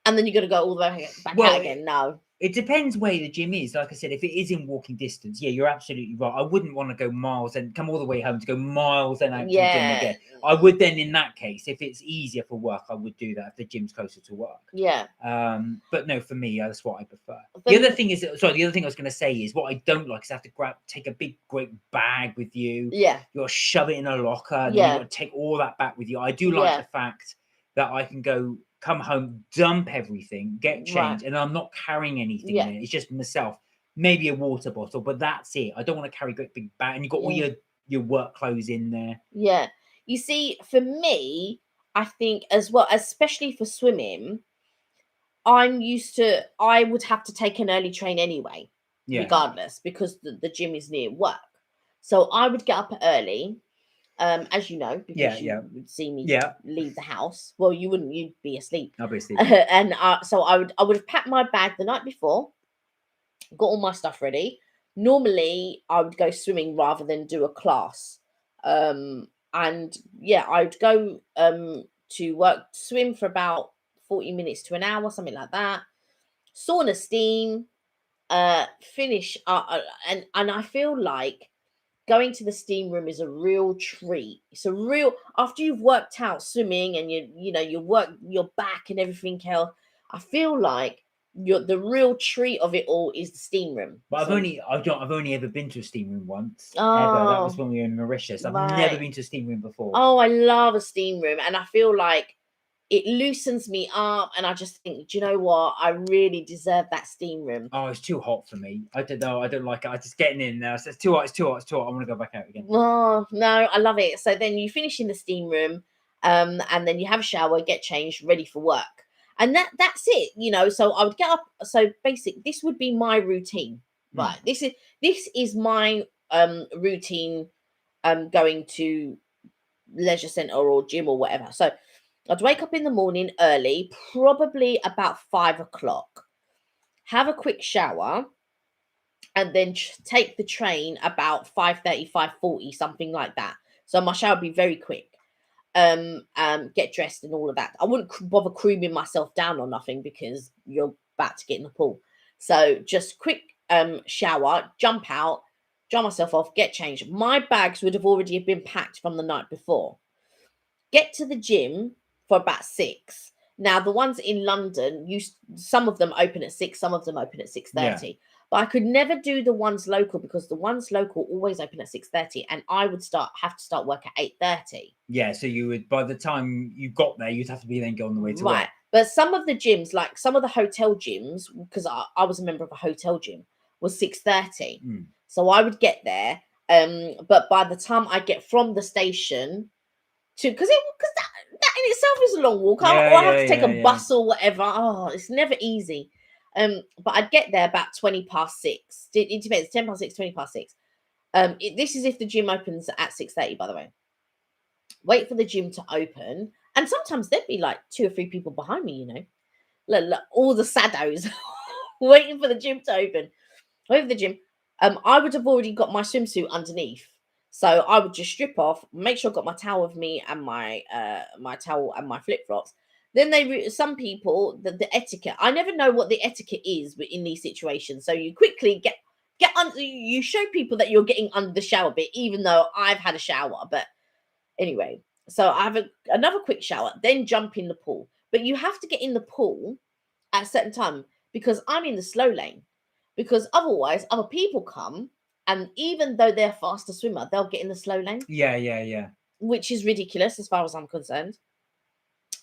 and then you're gonna go all the way back out again. No. It depends where the gym is. Like I said, if it is in walking distance, yeah, you're absolutely right. I wouldn't want to go miles and come all the way home to go miles and out to the gym again. I would then, in that case, if it's easier for work, I would do that if the gym's closer to work. Yeah. But no, for me, that's what I prefer. The other thing I was going to say is what I don't like is have to take a big, great bag with you. Yeah. You got to shove it in a locker. And Yeah. you got to take all that back with you. I do like the fact that I can come home, dump everything, get changed, and I'm not carrying anything in it. It's just myself, maybe a water bottle, but that's it. I don't want to carry a great big bag, and you've got all your work clothes in there. Yeah. You see, for me, I think as well, especially for swimming, I would have to take an early train anyway, regardless, because the gym is near work. So I would get up early. As you know, because you would see me leave the house. Well, you wouldn't. You'd be asleep. Obviously. And so I would have packed my bag the night before, got all my stuff ready. Normally, I would go swimming rather than do a class. And yeah, I would go to work, swim for about 40 minutes to an hour, something like that. Sauna steam, finish, and I feel like going to the steam room is a real treat. It's a real, after you've worked out swimming and you work your back and everything else, I feel like the real treat of it all is the steam room. But I've only ever been to a steam room once. Ever. That was when we were in Mauritius. I've never been to a steam room before. Oh, I love a steam room, and I feel like it loosens me up, and I just think, do you know what? I really deserve that steam room. Oh, it's too hot for me. I don't know. I don't like it. I just getting in there. It's too hot. It's too hot. It's too hot. I want to go back out again. Oh no, I love it. So then you finish in the steam room, and then you have a shower, get changed, ready for work, and that's it. So I would get up. So this would be my routine, right? This is my routine. Going to leisure centre or gym or whatever. So I'd wake up in the morning early, probably about 5 o'clock, have a quick shower, and then take the train about 5:30, 5:40, something like that. So my shower would be very quick. Get dressed and all of that. I wouldn't bother creaming myself down or nothing because you're about to get in the pool. So just quick shower, jump out, dry myself off, get changed. My bags would have already been packed from the night before. Get to the gym for about 6. Now the ones in London, some of them open at 6, some of them open at 6:30. Yeah. But I could never do the ones local because the ones local always open at 6:30, and I would have to start work at 8:30. Yeah, so you would, by the time you got there, you'd have to be then go on the way to work. Right. But some of the gyms, like some of the hotel gyms, because I was a member of a hotel gym, was 6:30. So I would get there. But by the time I get from the station because that in itself is a long walk. Or I have to take a bus or whatever. Oh, it's never easy. But I'd get there about 20 past 6. It depends, 10 past 6, 20 past 6. This is if the gym opens at 6:30, by the way. Wait for the gym to open. And sometimes there'd be like 2 or 3 people behind me, Look, all the saddos waiting for the gym to open. Wait for the gym. I would have already got my swimsuit underneath. So I would just strip off, make sure I got my towel with me and my towel and my flip flops. Then some people the etiquette. I never know what the etiquette is in these situations. So you quickly get under. You show people that you're getting under the shower bit, even though I've had a shower. But anyway, so I have another quick shower, then jump in the pool. But you have to get in the pool at a certain time because I'm in the slow lane. Because otherwise, other people come, and even though they're a faster swimmer, they'll get in the slow lane, Yeah. which is ridiculous as far as I'm concerned.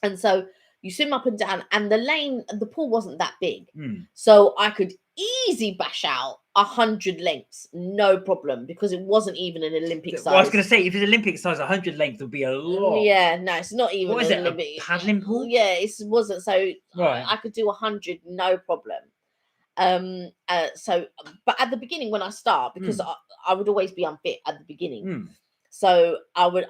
And so you swim up and down, and the pool wasn't that big, so I could easy bash out 100 lengths, no problem, because it wasn't even an Olympic size. Well, I was going to say, if it's Olympic size, 100 length would be a lot. Yeah, no, it's not even. What is an it? Olympic. A paddling pool? Yeah, it wasn't. So right. I could do 100, no problem. So, but at the beginning when I start, because I would always be unfit at the beginning. So I would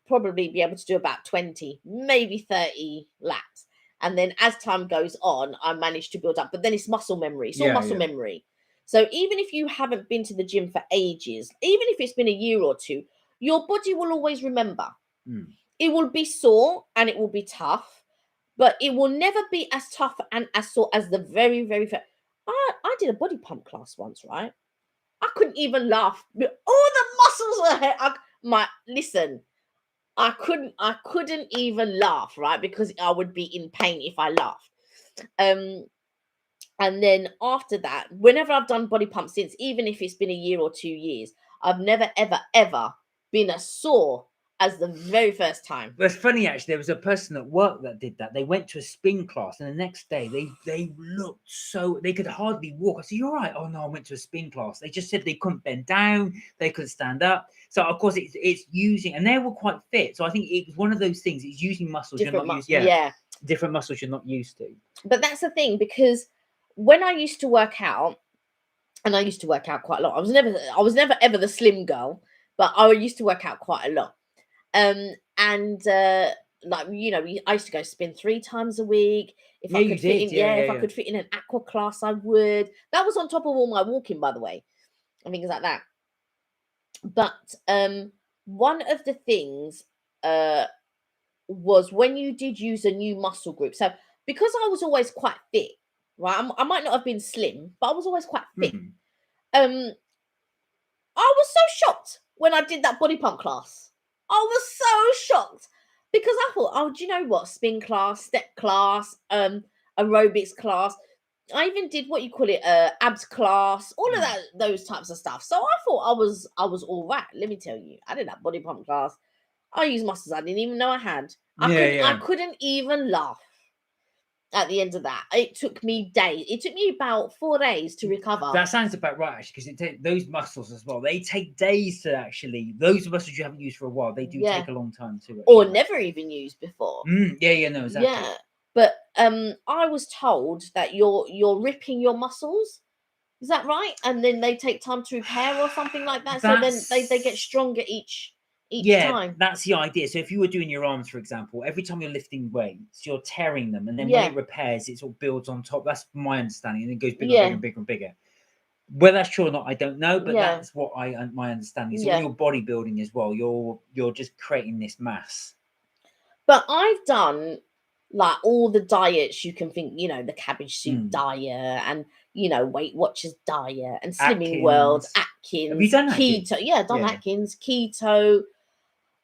probably be able to do about 20, maybe 30 laps. And then as time goes on, I managed to build up. But then it's muscle memory. It's all muscle memory. So even if you haven't been to the gym for ages, even if it's been a year or two, your body will always remember. It will be sore and it will be tough, but it will never be as tough and as sore as the very, very first. I did a body pump class once, right? I couldn't even laugh. All the muscles were listen. I couldn't even laugh, right? Because I would be in pain if I laughed. And then after that, whenever I've done body pump since, even if it's been a year or 2 years, I've never, ever, ever been as sore as the very first time. Well, it's funny actually. There was a person at work that did that. They went to a spin class, and the next day they looked so they could hardly walk. I said, "You're right." "Oh no, I went to a spin class." They just said they couldn't bend down, they couldn't stand up. So of course it's using, and they were quite fit. So I think it was one of those things. It's using muscles you're not used. Yeah, different muscles you're not used to. But that's the thing, because when I used to work out, and I used to work out quite a lot. I was never ever the slim girl, but I used to work out quite a lot. Like, you know, I used to go spin 3 times a week. If I could fit in, if I could fit in an aqua class, I would. That was on top of all my walking, by the way, and things like that. But one of the things was when you did use a new muscle group. So because I was always quite fit, right? I might not have been slim, but I was always quite fit. I was so shocked when I did that body pump class. I was so shocked because I thought, oh, do you know what? Spin class, step class, aerobics class. I even did what you call it, abs class, all of that, those types of stuff. So I thought I was all right. Let me tell you, I did that body pump class. I used muscles I didn't even know I had. I couldn't even laugh at the end of that. It took me days. It took me about 4 days to recover. That sounds about right, actually, because it takes those muscles as well. They take days to actually, those muscles you haven't used for a while, they do take a long time to. Or never even used before. No, exactly. Yeah, but I was told that you're ripping your muscles. Is that right? And then they take time to repair or something like that. So then they get stronger each time. That's the idea. So if you were doing your arms, for example, every time you're lifting weights, you're tearing them, and then when it repairs, it sort of builds on top. That's my understanding, and it goes bigger and bigger and bigger. Whether that's true or not, I don't know, but that's what my understanding. So when you're bodybuilding as well, you're just creating this mass. But I've done like all the diets you can think, you know, the cabbage soup diet, and you know, Weight Watchers diet, and Slimming World, Atkins. Have you done keto? Yeah, I've done Atkins, keto.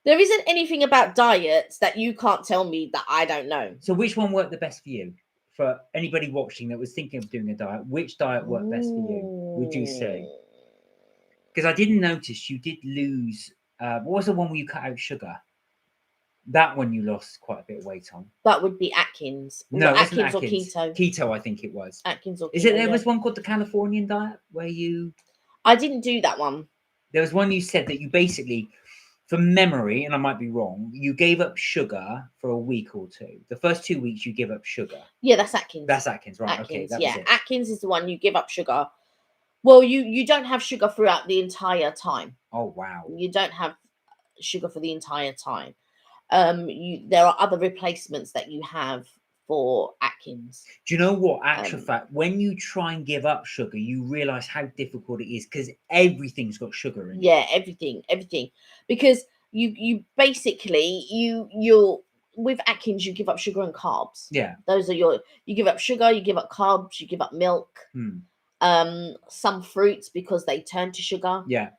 There isn't anything about diets that you can't tell me that I don't know. So which one worked the best for you? For anybody watching that was thinking of doing a diet, which diet worked best for you, would you say? Because I didn't notice you did lose. What was the one where you cut out sugar? That one you lost quite a bit of weight on. That would be Atkins. No, Atkins or keto. Keto, I think it was. Atkins or keto. Is it? There was one called the Californian diet where you. I didn't do that one. There was one you said that you basically, from memory, and I might be wrong, you gave up sugar for a week or two. The first 2 weeks you give up sugar. Yeah, that's Atkins. That's Atkins, right? Atkins, okay, that was it. Atkins is the one you give up sugar. Well, you don't have sugar throughout the entire time. Oh wow! You don't have sugar for the entire time. There are other replacements that you have for Atkins. Do you know what? Actual Um, fact, when you try and give up sugar, you realize how difficult it is because everything's got sugar in it. Yeah, everything. Because you basically you're with Atkins, you give up sugar and carbs. Yeah. Those are you give up sugar, you give up carbs, you give up milk, Hmm. some fruits because they turn to sugar. Yeah.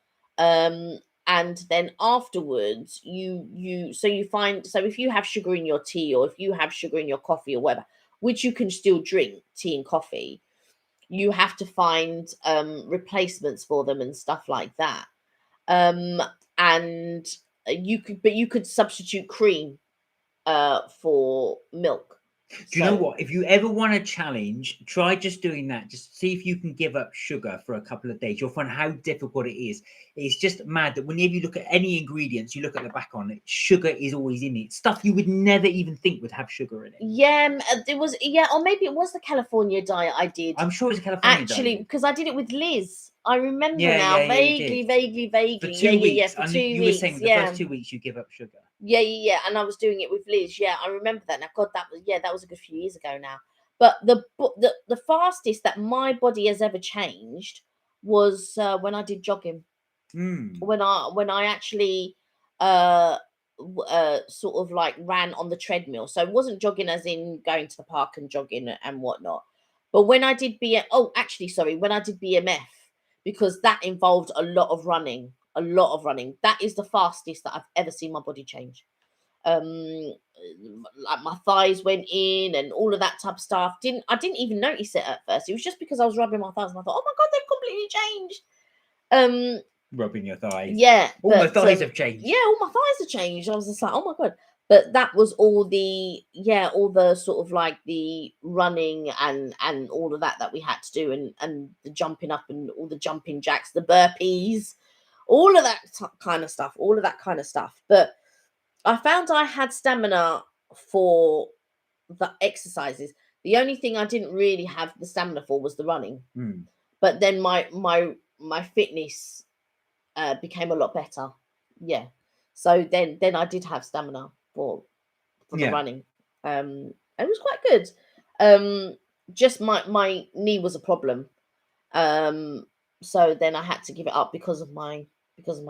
And then afterwards you find, so if you have sugar in your tea or if you have sugar in your coffee or whatever, which you can still drink tea and coffee, you have to find replacements for them and stuff like that. And you could substitute cream for milk. Do you know So what? If you ever want a challenge, try just doing that. Just see if you can give up sugar for a couple of days. You'll find how difficult it is. It's just mad that whenever you look at any ingredients, you look at the back on it, sugar is always in it. Stuff you would never even think would have sugar in it. yeah, it was, yeah, or maybe it was the California diet I did. I'm sure it's a California Actually, diet. because I did it with Liz. I remember Yeah, now, you did. vaguely. For Yeah, 2 yeah, weeks. for And 2 you were weeks. saying the Yeah. first 2 weeks you give up sugar. Yeah. And I was doing it with Liz. Yeah, I remember that. Now, God, that was a good few years ago now. But the fastest that my body has ever changed was when I did jogging. Mm. When I actually uh sort of like ran on the treadmill. So it wasn't jogging as in going to the park and jogging and whatnot. But when I did when I did BMF, because that involved a lot of running, that is the fastest that I've ever seen my body change. Like my thighs went in and all of that type of stuff. I didn't even notice it at first. It was just because I was rubbing my thighs and I thought, oh my God, they've completely changed. Rubbing your thighs. Yeah, All my but thighs have changed. yeah, all my thighs have changed. I was just like, oh my God. But that was all the sort of like the running and all of that we had to do, and the jumping up and all the jumping jacks, the burpees, all of that kind of stuff. But I found I had stamina for the exercises. The only thing I didn't really have the stamina for was the running. Mm. But then my fitness became a lot better. Yeah. So then I did have stamina for the Yeah. running. It was quite good. Just my knee was a problem. So then I had to give it up because of my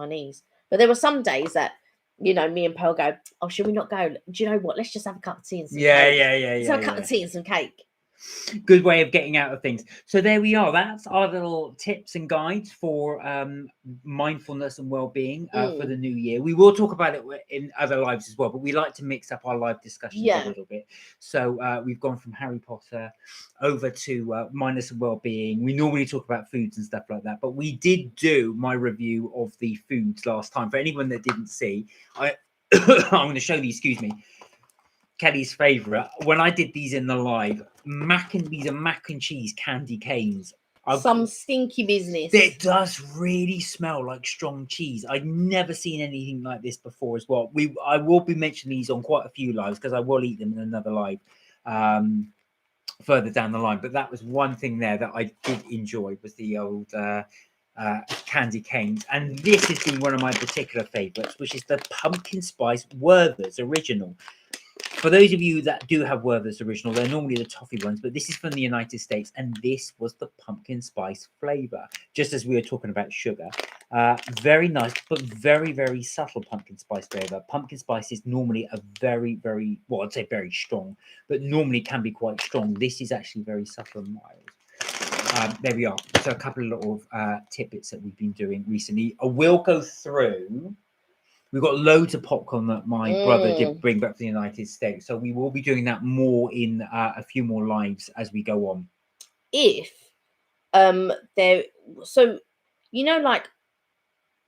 knees. But there were some days that, me and Pearl go, oh, should we not go? Do you know what? Let's just have a cup of tea and some cake. Let's have a cup of tea and some cake. Good way of getting out of things. So there we are. That's our little tips and guides for mindfulness and well-being for the new year. We will talk about it in other lives as well, but we like to mix up our live discussions a little bit. So we've gone from Harry Potter over to mindfulness and well-being. We normally talk about foods and stuff like that, but we did do my review of the foods last time. For anyone that didn't see, I'm going to show these, excuse me. Kelly's favourite. When I did these in the live, these are mac and cheese candy canes. Some stinky business. It does really smell like strong cheese. I've never seen anything like this before as well. I will be mentioning these on quite a few lives because I will eat them in another live further down the line. But that was one thing there that I did enjoy, was the old candy canes. And this has been one of my particular favourites, which is the pumpkin spice Werther's original. For those of you that do have Werther's original, they're normally the toffee ones, but this is from the United States, and this was the pumpkin spice flavour, just as we were talking about sugar. Very nice, but very, very subtle pumpkin spice flavour. Pumpkin spice is normally a very, very, well, I'd say very strong, but normally can be quite strong. This is actually very subtle and mild. There we are. So a couple of little tidbits that we've been doing recently. I will go through. We've got loads of popcorn that my brother did bring back from the United States. So we will be doing that more in a few more lives as we go on. If so, like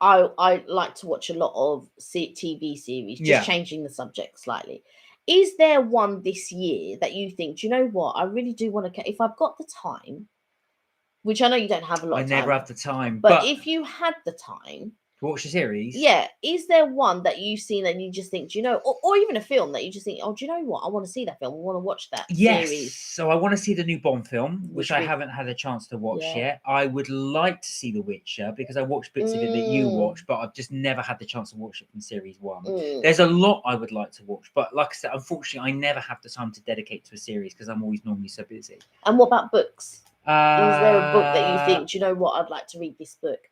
I like to watch a lot of TV series, just changing the subject slightly. Is there one this year that you think, do you know what? I really do want to, if I've got the time, which I know you don't have a lot of time. I never have the time. But if you had the time, To watch the series? Yeah, is there one that you've seen and you just think, do you know, or even a film that you just think, oh, do you know what? I want to see that film. I want to watch that Yes. series. So I want to see the new Bond film, which Which I we- haven't had a chance to watch Yeah. yet. I would like to see The Witcher because I watched bits of it that you Mm. watched, but I've just never had the chance to watch it from series one. Mm. There's a lot I would like to watch, but like I said, unfortunately, I never have the time to dedicate to a series because I'm always normally so busy. And what about books? Is there a book that you Uh, think, do you know what? I'd like to read this book.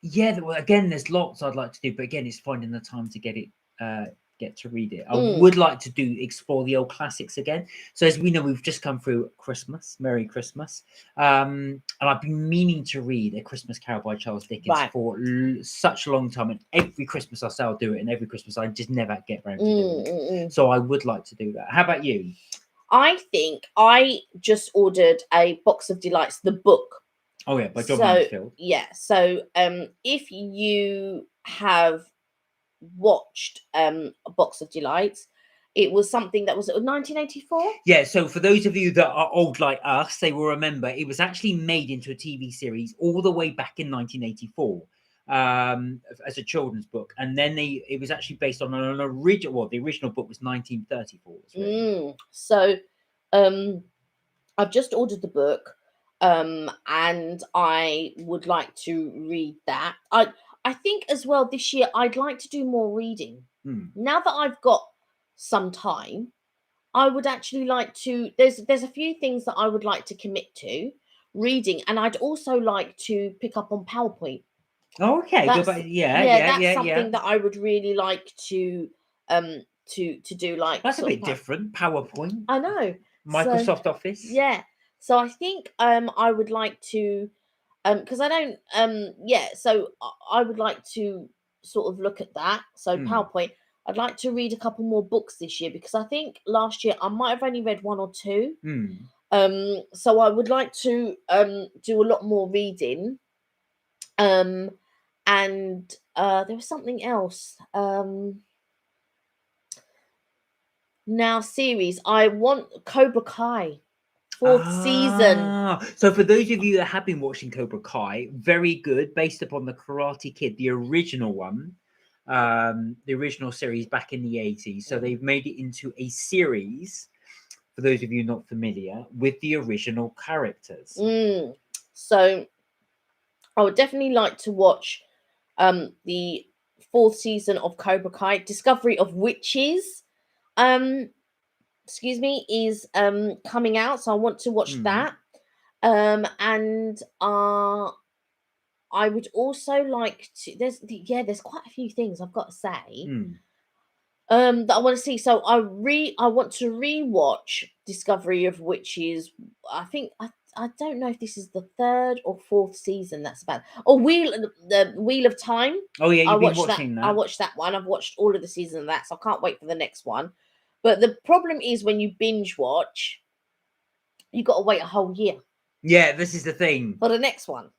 Yeah, well, again, there's lots I'd like to do, but again, it's finding the time to get to read it. I Mm. would like to explore the old classics again. So as we know, we've just come through Christmas, Merry Christmas, and I've been meaning to read A Christmas Carol by Charles Dickens Right. for such a long time, and every Christmas I say I'll do it, and every Christmas I just never get around to doing it. So I would like to do that. How about you? I think I just ordered a Box of Delights, the book. Oh yeah, by John So Mansfield. yeah, so if you have watched A Box of Delights, it was something that was 1984. Yeah, so for those of you that are old like us, they will remember it was actually made into a TV series all the way back in 1984 as a children's book, and then it was actually based on an original. Well, the original book was 1934. It was written. So I've just ordered the book, and I would like to read that. I think as well this year I'd like to do more reading. Now that I've got some time, I would actually like to. There's a few things that I would like to commit to reading, and I'd also like to pick up on PowerPoint. Oh, okay, That's, that's something that I would really like to do. Like that's a bit different. PowerPoint. I know. Microsoft Office. Yeah. So I think I would like to because I don't so I would like to sort of look at that. So PowerPoint. I'd like to read a couple more books this year because I think last year I might have only read one or two. So I would like to do a lot more reading. And there was something else. Now series. I want Cobra Kai. 4th season. So for those of you that have been watching Cobra Kai, very good, based upon the Karate Kid, the original one, the original series back in the 80s. So they've made it into a series, for those of you not familiar, with the original characters. So I would definitely like to watch the 4th season of Cobra Kai, Discovery of Witches. Is coming out, so I want to watch that. And I would also like to. There's quite a few things I've got to say. That I want to see. So I want to rewatch Discovery of Witches. I think I don't know if this is the 3rd or 4th season that's about. Or the Wheel of Time. Oh yeah, I you've been watched watching that. I watched that one. I've watched all of the seasons of that, so I can't wait for the next one. But the problem is when you binge watch, you got to wait a whole year. Yeah, this is the thing. For the next one.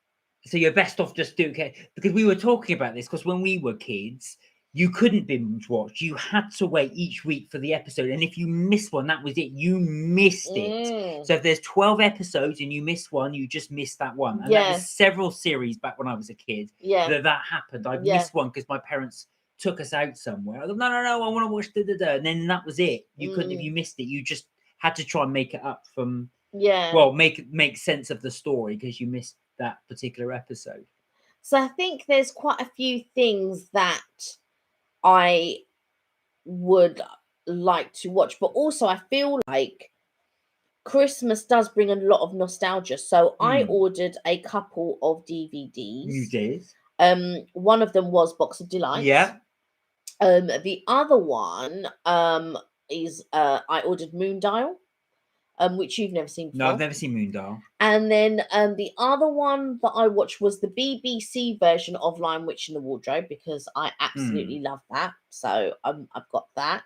So you're best off just doing it, because we were talking about this, because when we were kids, you couldn't binge watch. You had to wait each week for the episode. And if you missed one, that was it. You missed it. So if there's 12 episodes and you miss one, you just missed that one. And that was several series back when I was a kid that happened. I missed one because my parents took us out somewhere. I go, no, I want to watch and then that was it. You couldn't, if you missed it, you just had to try and make it up from make sense of the story because you missed that particular episode. So I think there's quite a few things that I would like to watch, but also I feel like Christmas does bring a lot of nostalgia. So I ordered a couple of DVDs. You did? One of them was Box of Delights. Yeah. The other one is I ordered Moondial, which you've never seen before. No, I've never seen Moondial. And then the other one that I watched was the BBC version of Lion Witch in the Wardrobe because I absolutely love that. So I've got that.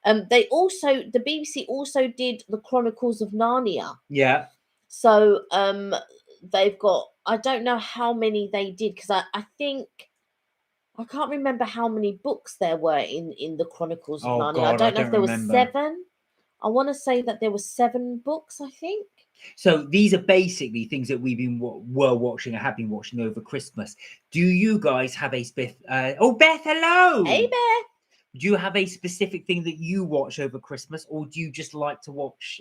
The BBC also did the Chronicles of Narnia. Yeah. So they've got, I don't know how many they did because I think I can't remember how many books there were in the Chronicles of Narnia. God, I don't know if there were 7 I want to say that there were 7 books, I think. So these are basically things that we've been were watching or have been watching over Christmas. Do you guys have a oh, Beth, hello. Hey, Beth. Do you have a specific thing that you watch over Christmas, or do you just like to watch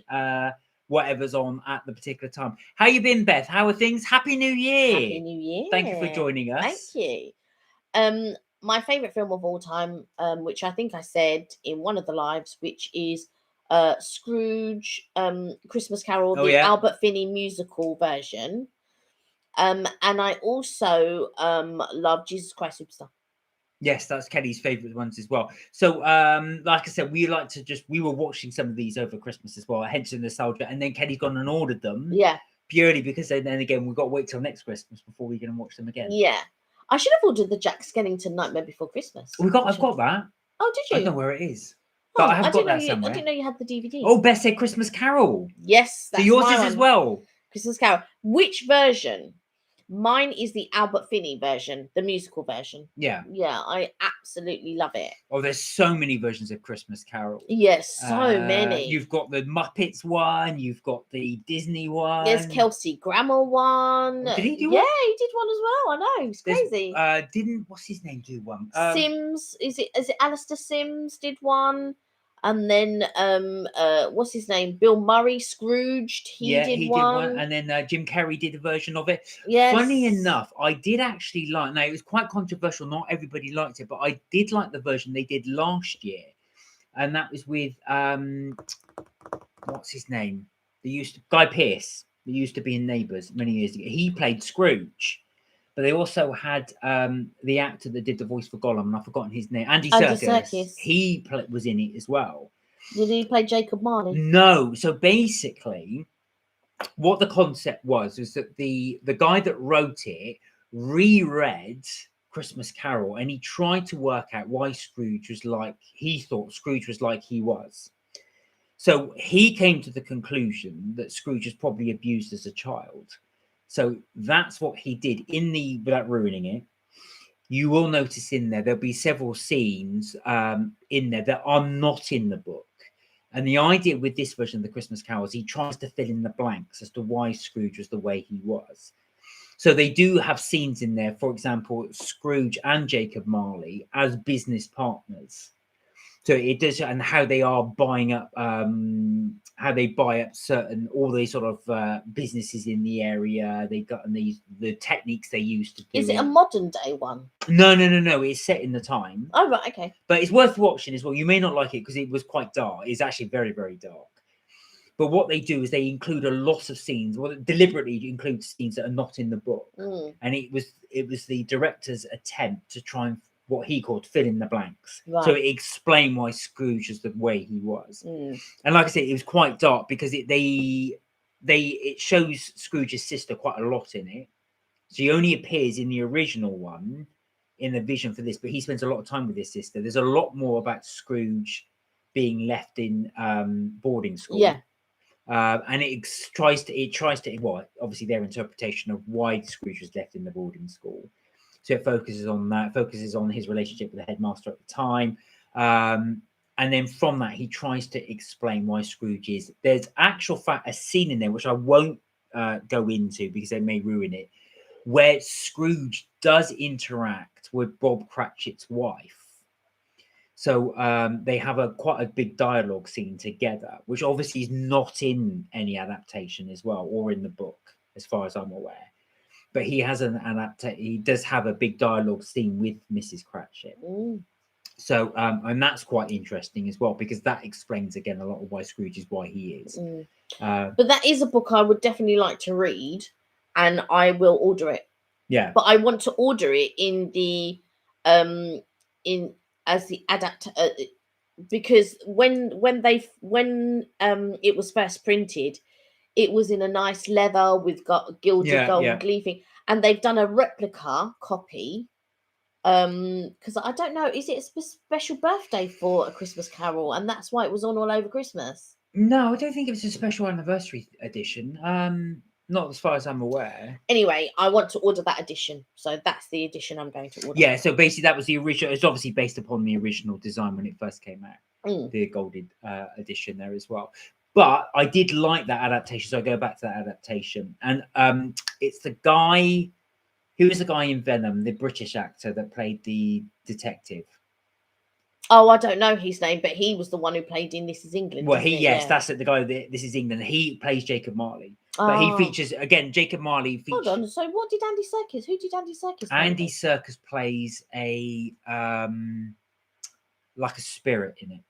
whatever's on at the particular time? How you been, Beth? How are things? Happy New Year. Happy New Year. Thank you for joining us. Thank you. My favorite film of all time, which I think I said in one of the lives, which is Scrooge, Christmas Carol, Oh, the yeah. Albert Finney musical version. And I also love Jesus Christ Superstar. Yes, that's Kelly's favorite ones as well. So, like I said, we were watching some of these over Christmas as well, hence the nostalgia. And then Kelly's gone and ordered them. Yeah. Purely because then again, we've got to wait till next Christmas before we can watch them again. Yeah. I should have ordered the Jack Skellington Nightmare Before Christmas. I've got that. Oh, did you? I don't know where it is. But I have got that somewhere. I didn't know you had the DVD. Oh, Beth said Christmas Carol. Yes, that's so yours is as well. Christmas Carol. Which version? Mine is the Albert Finney version, the musical version. Yeah. Yeah, I absolutely love it. Oh, there's so many versions of Christmas Carol. Yes, so many. You've got the Muppets one. You've got the Disney one. There's Kelsey Grammer one. Oh, did he do one? one? Yeah, he did one as well. I know. It's crazy. What's his name do one? Sims. Is it Alistair Sims did one? And then what's his name? Bill Murray, Scrooged. He did one. And then Jim Carrey did a version of it. Yes. Funny enough, I did actually like. Now it was quite controversial. Not everybody liked it, but I did like the version they did last year, and that was with what's his name? Guy Pearce. They used to be in Neighbours many years ago. He played Scrooge. But they also had the actor that did the voice for Gollum, and I've forgotten his name. Andy Serkis. He was in it as well. Did he play Jacob Marley? No. So basically, what the concept was that the guy that wrote it reread Christmas Carol, and he tried to work out why Scrooge was like he thought Scrooge was like he was. So he came to the conclusion that Scrooge was probably abused as a child. So that's what he did without ruining it. You will notice in there'll be several scenes in there that are not in the book. And the idea with this version of the Christmas Carol is he tries to fill in the blanks as to why Scrooge was the way he was. So they do have scenes in there, for example, Scrooge and Jacob Marley as business partners. So it does, and how they are buying up, how they buy up all these sort of businesses in the area. They got the techniques they use to do. Is it a modern day one? No. It's set in the time. Oh right, okay. But it's worth watching as well. You may not like it because it was quite dark. It's actually very, very dark. But what they do is they include a lot of scenes. Well, deliberately include scenes that are not in the book. And it was the director's attempt to try and what he called fill in the blanks. Right. So it explained why Scrooge is the way he was. And like I said, it was quite dark because it shows Scrooge's sister quite a lot in it. She only appears in the original one in the vision for this, but he spends a lot of time with his sister. There's a lot more about Scrooge being left in boarding school. Yeah. And it tries to well, obviously their interpretation of why Scrooge was left in the boarding school. So it focuses on that, focuses on his relationship with the headmaster at the time. And then from that, he tries to explain why Scrooge is. There's actual fact a scene in there, which I won't go into because it may ruin it, where Scrooge does interact with Bob Cratchit's wife. So they have quite a big dialogue scene together, which obviously is not in any adaptation as well, or in the book, as far as I'm aware. But he has he does have a big dialogue scene with Mrs. Cratchit. So, and that's quite interesting as well, because that explains again a lot of why Scrooge is why he is. But that is a book I would definitely like to read, and I will order it. Yeah. But I want to order it in the as the because when it was first printed, it was in a nice leather with gilded gold leafing, and they've done a replica copy. Because I don't know, is it a special birthday for A Christmas Carol, and that's why it was on all over Christmas? No, I don't think it was a special anniversary edition. Not as far as I'm aware. Anyway, I want to order that edition, so that's the edition I'm going to order. Yeah, so basically that was the original. It's obviously based upon the original design when it first came out. the golden edition there as well. But I did like that adaptation, so I go back to that adaptation, and it's the guy who is the guy in Venom, the British actor that played the detective. Oh, I don't know his name, but he was the one who played in This Is England. Well, isn't it? yes, Yeah. that's it. The guy that This Is England. He plays Jacob Marley, but he Oh. features again. Jacob Marley features. Hold on. So, what did Andy Serkis? Who did Andy Serkis play? Andy Serkis plays a like a spirit in it,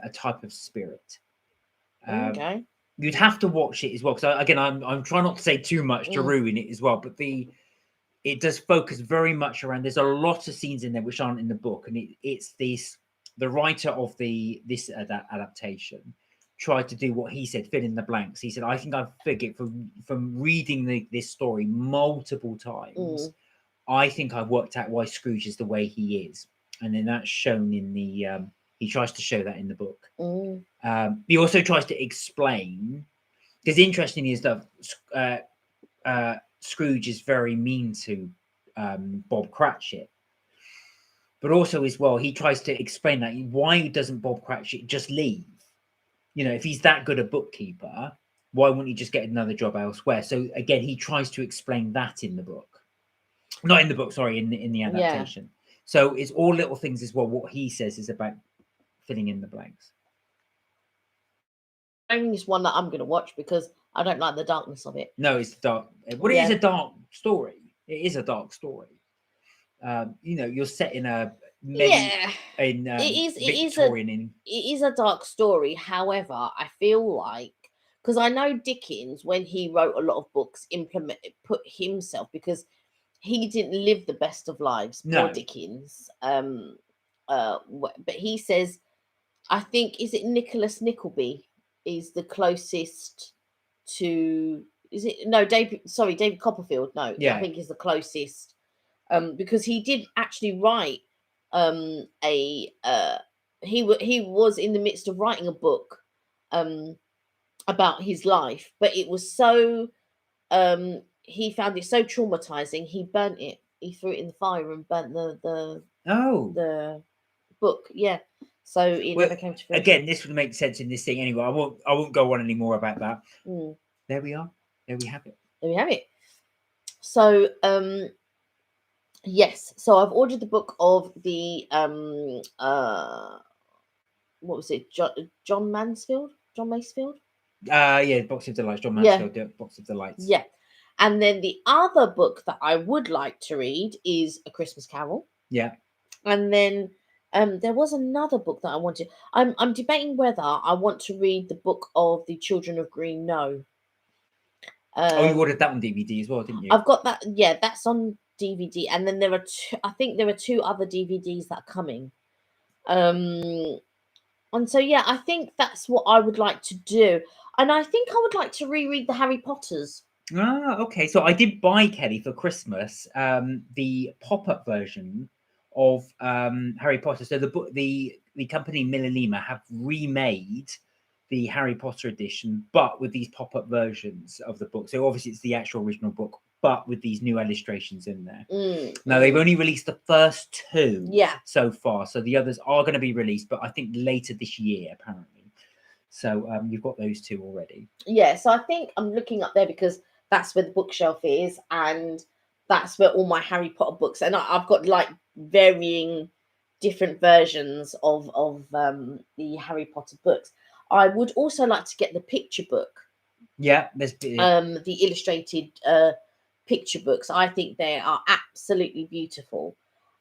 a type of spirit. Okay. You'd have to watch it as well, because again, I'm trying not to say too much to ruin it as well, but it does focus very much around. There's a lot of scenes in there which aren't in the book, and it's the writer of this adaptation tried to do what he said, fill in the blanks. He said, I think I've figured from reading this story multiple times, I think I've worked out why Scrooge is the way he is, and then that's shown in the he tries to show that in the book. He also tries to explain, because interesting is that Scrooge is very mean to Bob Cratchit, but also as well he tries to explain that why doesn't Bob Cratchit just leave? You know, if he's that good a bookkeeper, why wouldn't he just get another job elsewhere? So again, he tries to explain that in the book, not in the book, sorry, in the adaptation. Yeah. So it's all little things as well. What he says is about filling in the blanks. I think it's one that I'm going to watch because I don't like the darkness of it. No, it's dark. Well, it is a dark story. It is a dark story. You know, you're set in a it is a dark story. However, I feel like, because I know Dickens, when he wrote a lot of books, put himself, because he didn't live the best of lives. No. Poor Dickens. But he says, I think, is it Nicholas Nickleby is the closest to, is it, no, David Copperfield, no, yeah. I think is the closest, because he did actually write he was in the midst of writing a book about his life, but it was so he found it so traumatizing, he burnt it, he threw it in the fire and burnt the book. Yeah, so it never came to fruition. Again, this would make sense in this thing anyway. I won't go on any more about that. There we are. There we have it. There we have it. So yes, so I've ordered the book of the what was it, John Masefield? Yeah, Box of Delights. John Mansfield, yeah. Box of Delights. Yeah. And then the other book that I would like to read is A Christmas Carol. Yeah. And then there was another book that I wanted. I'm debating whether I want to read the book of The Children of Green No. You ordered that on DVD as well, didn't you? I've got that. Yeah, that's on DVD. And then there are two other DVDs that are coming. And so, yeah, I think that's what I would like to do. And I think I would like to reread the Harry Potters. Ah, okay. So I did buy, Kelly, for Christmas the pop-up version of Harry Potter. So the company Millenima have remade the Harry Potter edition, but with these pop-up versions of the book. So obviously it's the actual original book, but with these new illustrations in there. Now they've only released the first two so far. So the others are going to be released, but I think later this year, apparently. So you've got those two already. Yeah, so I think I'm looking up there because that's where the bookshelf is, and that's where all my Harry Potter books, and I've got like varying different versions of the Harry Potter books. I would also like to get the picture book. Yeah, there's the illustrated picture books. I think they are absolutely beautiful.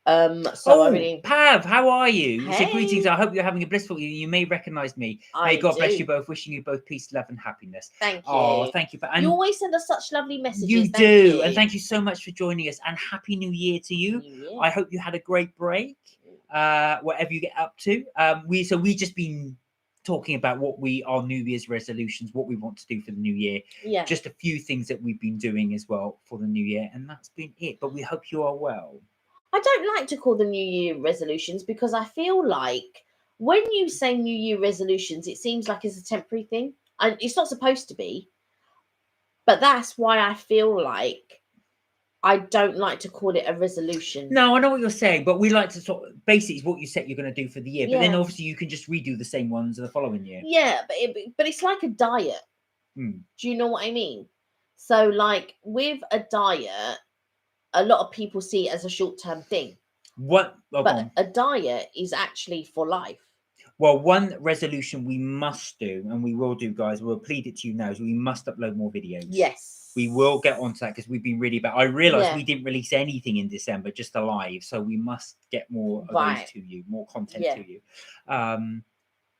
Pav, how are you? Hey. So greetings. I hope you're having a blissful evening. You may recognize me. May God bless you both. Wishing you both peace, love, and happiness. Thank you. Oh, thank you. And you always send us such lovely messages. You do. And thank you so much for joining us. And Happy New Year to you. I hope you had a great break, whatever you get up to. We just been talking about our New Year's resolutions, what we want to do for the new year. Yeah. Just a few things that we've been doing as well for the new year. And that's been it. But we hope you are well. I don't like to call them New Year resolutions because I feel like when you say New Year resolutions, it seems like it's a temporary thing. And it's not supposed to be. But that's why I feel like I don't like to call it a resolution. No, I know what you're saying, but we like to sort of basically it's what you set you're going to do for the year. But then Yeah. obviously you can just redo the same ones the following year. Yeah, but it's like a diet. Mm. Do you know what I mean? So, like with a diet, a lot of people see it as a short-term thing, What? Oh, go but on. a diet is actually for life. Well, one resolution we must do, and we will do, guys, we'll plead it to you now, is we must upload more videos. Yes. We will get onto that because we've been really bad. I realised Yeah. we didn't release anything in December, just a live. So we must get more of those Right. to you, more content Yeah. to you.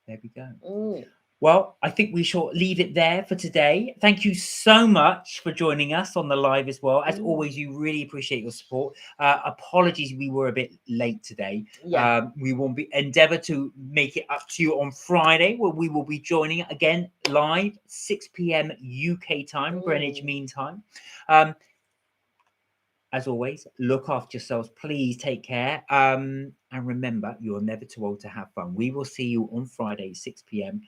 There we go. Mm. Well, I think we shall leave it there for today. Thank you so much for joining us on the live as well. As always, you really appreciate your support. Apologies, we were a bit late today. Yeah. We will endeavour to make it up to you on Friday, where we will be joining again live 6 p.m. UK time, Greenwich Mean Time. As always, look after yourselves. Please take care. And remember, you're never too old to have fun. We will see you on Friday, 6 p.m.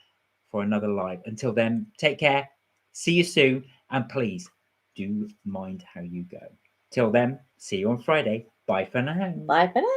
for another live. Until then, take care. See you soon. And please do mind how you go. Till then, see you on Friday. Bye for now. Bye for now.